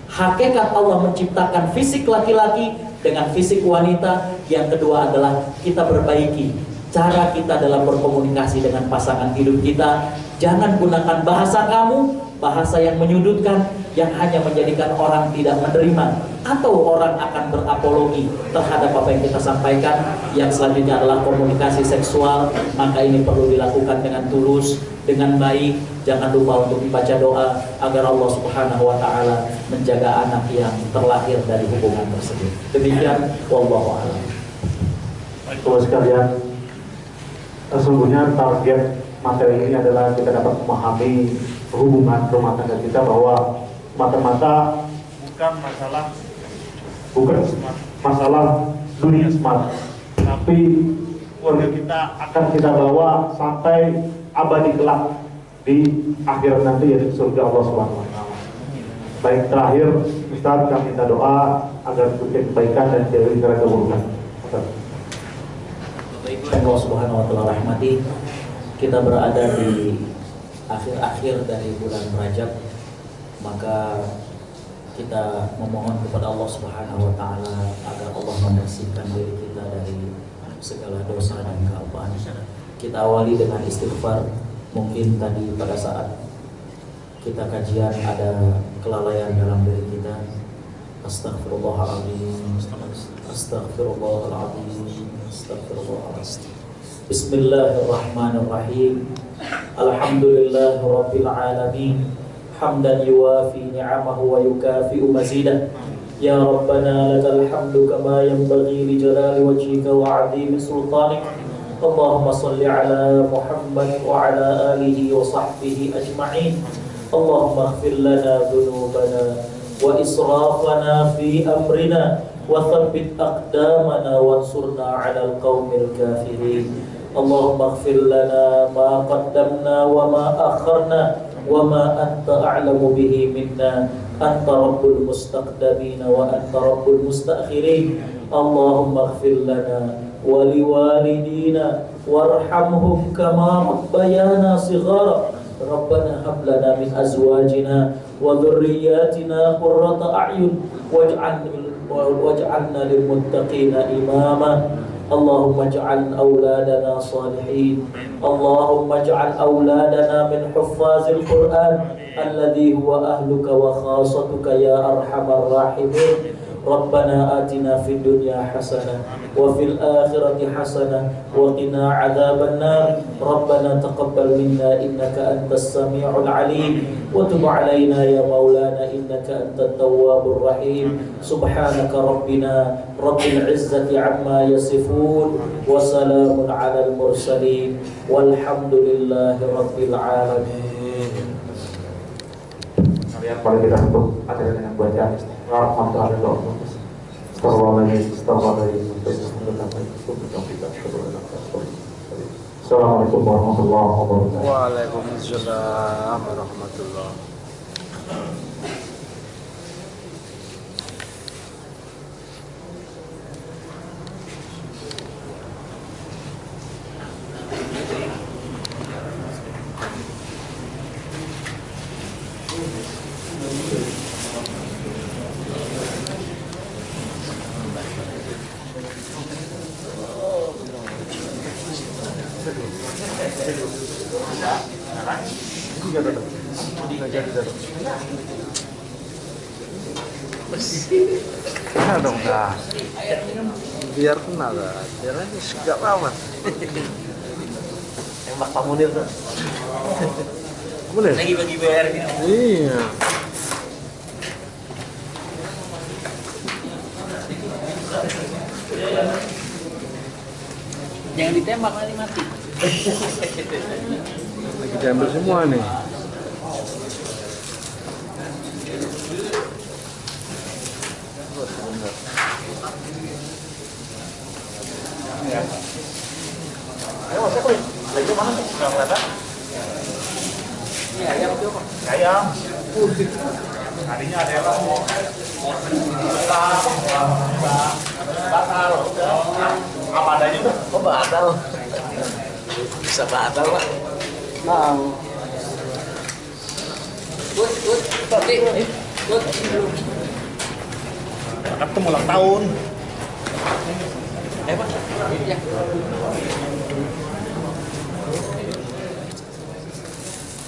hakikat Allah menciptakan fisik laki-laki dengan fisik wanita. Yang kedua adalah kita perbaiki cara kita dalam berkomunikasi dengan pasangan hidup kita. Jangan gunakan bahasa kamu, bahasa yang menyudutkan, yang hanya menjadikan orang tidak menerima atau orang akan berapologi terhadap apa yang kita sampaikan. Yang selanjutnya adalah komunikasi seksual, maka ini perlu dilakukan dengan tulus, dengan baik. Jangan lupa untuk membaca doa agar Allah Subhanahu wa taala menjaga anak yang terlahir dari hubungan tersebut. Demikian, wallahu a'lam. Baik sekalian, sesungguhnya target materi ini adalah kita dapat memahami hubungan rumah tangga kita, bahwa mata-mata bukan masalah dunia smart, tapi keluarga kita akan kita bawa sampai abadi kelak di akhirat nanti, yaitu surga Allah Subhanahu wa taala. Baik, terakhir Ustaz, kami minta doa agar diberikan kebaikan dan jauhi dari keburukan. Allah Subhanahu wa taala rahmati, kita berada di akhir-akhir dari bulan Rajab, maka kita memohon kepada Allah Subhanahu wa taala agar Allah membersihkan diri kita dari segala dosa dan kealpaan. Kita awali dengan istighfar. Mungkin tadi pada saat kita kajian ada kelalaian dalam diri kita. Astaghfirullahaladzim, Astaghfirullahaladzim, Astaghfirullahaladzim. Bismillahirrahmanirrahim. Alhamdulillahirabbil alamin. Hamdan yuwafi ni'amahu wa yukafi'u mazidah. Ya Rabbana lakal hamdu kama yanbaghi li jalali wajhika wa 'azimi sultanik. Allahumma salli ala Muhammad wa ala alihi wa sahbihi ajma'in. Allahumma ighfir lana dhunubana wa israfana fi amrina wa thabbit aqdamana wansurna 'ala al-qaumil kafirin. Allahumma ighfir lana ma qaddamna wa ma akharna wa ma anta a'lamu bihi minna. Anta rabbul mustaqdamin wa anta rabbul mustakhirin. Allahumma ighfir lana wa liwalidina warhamhum kama rabbayana shighara. Rabbana hab lana min azwajina wa dhurriyyatina qurrata a'yun waj'alna lil muttaqina imama. Allahumma ij'al auladana salihin. Allahumma ij'al auladana min huffazil Qur'an alladhi huwa ahluka wa khassatuka ya arhamar rahimin. Rabbana atina fid dunya hasanah wa fil akhirati hasanah wa qina adzaban nar. Rabbana taqabbal minna innaka antas samiul alim wa tub alaina ya maulana innaka antat tawwabur rahim. Subhanaka rabbina rabbil izzati amma yasifun wa salamun alal mursalin walhamdulillahi rabbil alamin. Kalian boleh kita tutup acara dengan bacaan istighfar. Assalamualaikum warahmatullahi wabarakatuh. Waalaikumsalam warahmatullahi. Nah dong dah, biar kenal dah, biar aja segak aman. Tembak Pak Munir tuh. Boleh? Lagi bagi BR gitu. Iya. Jangan ditembak nanti mati. Lagi diambil semua nih. Ya. Ayo, saya kulit. Lagi mana tuh? Nggak kelihatan. Ini ayam tuh kok. Ayam. Harinya ada yang mau. Batal. Apa adanya tuh? Oh batal. Bisa batal Pak. Mau. Gut. Kan ketemu ulang tahun. Pak. Ya.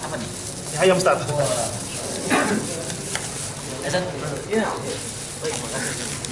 Apa nih? Ayam start. Esan? Iya. Baik, makasih.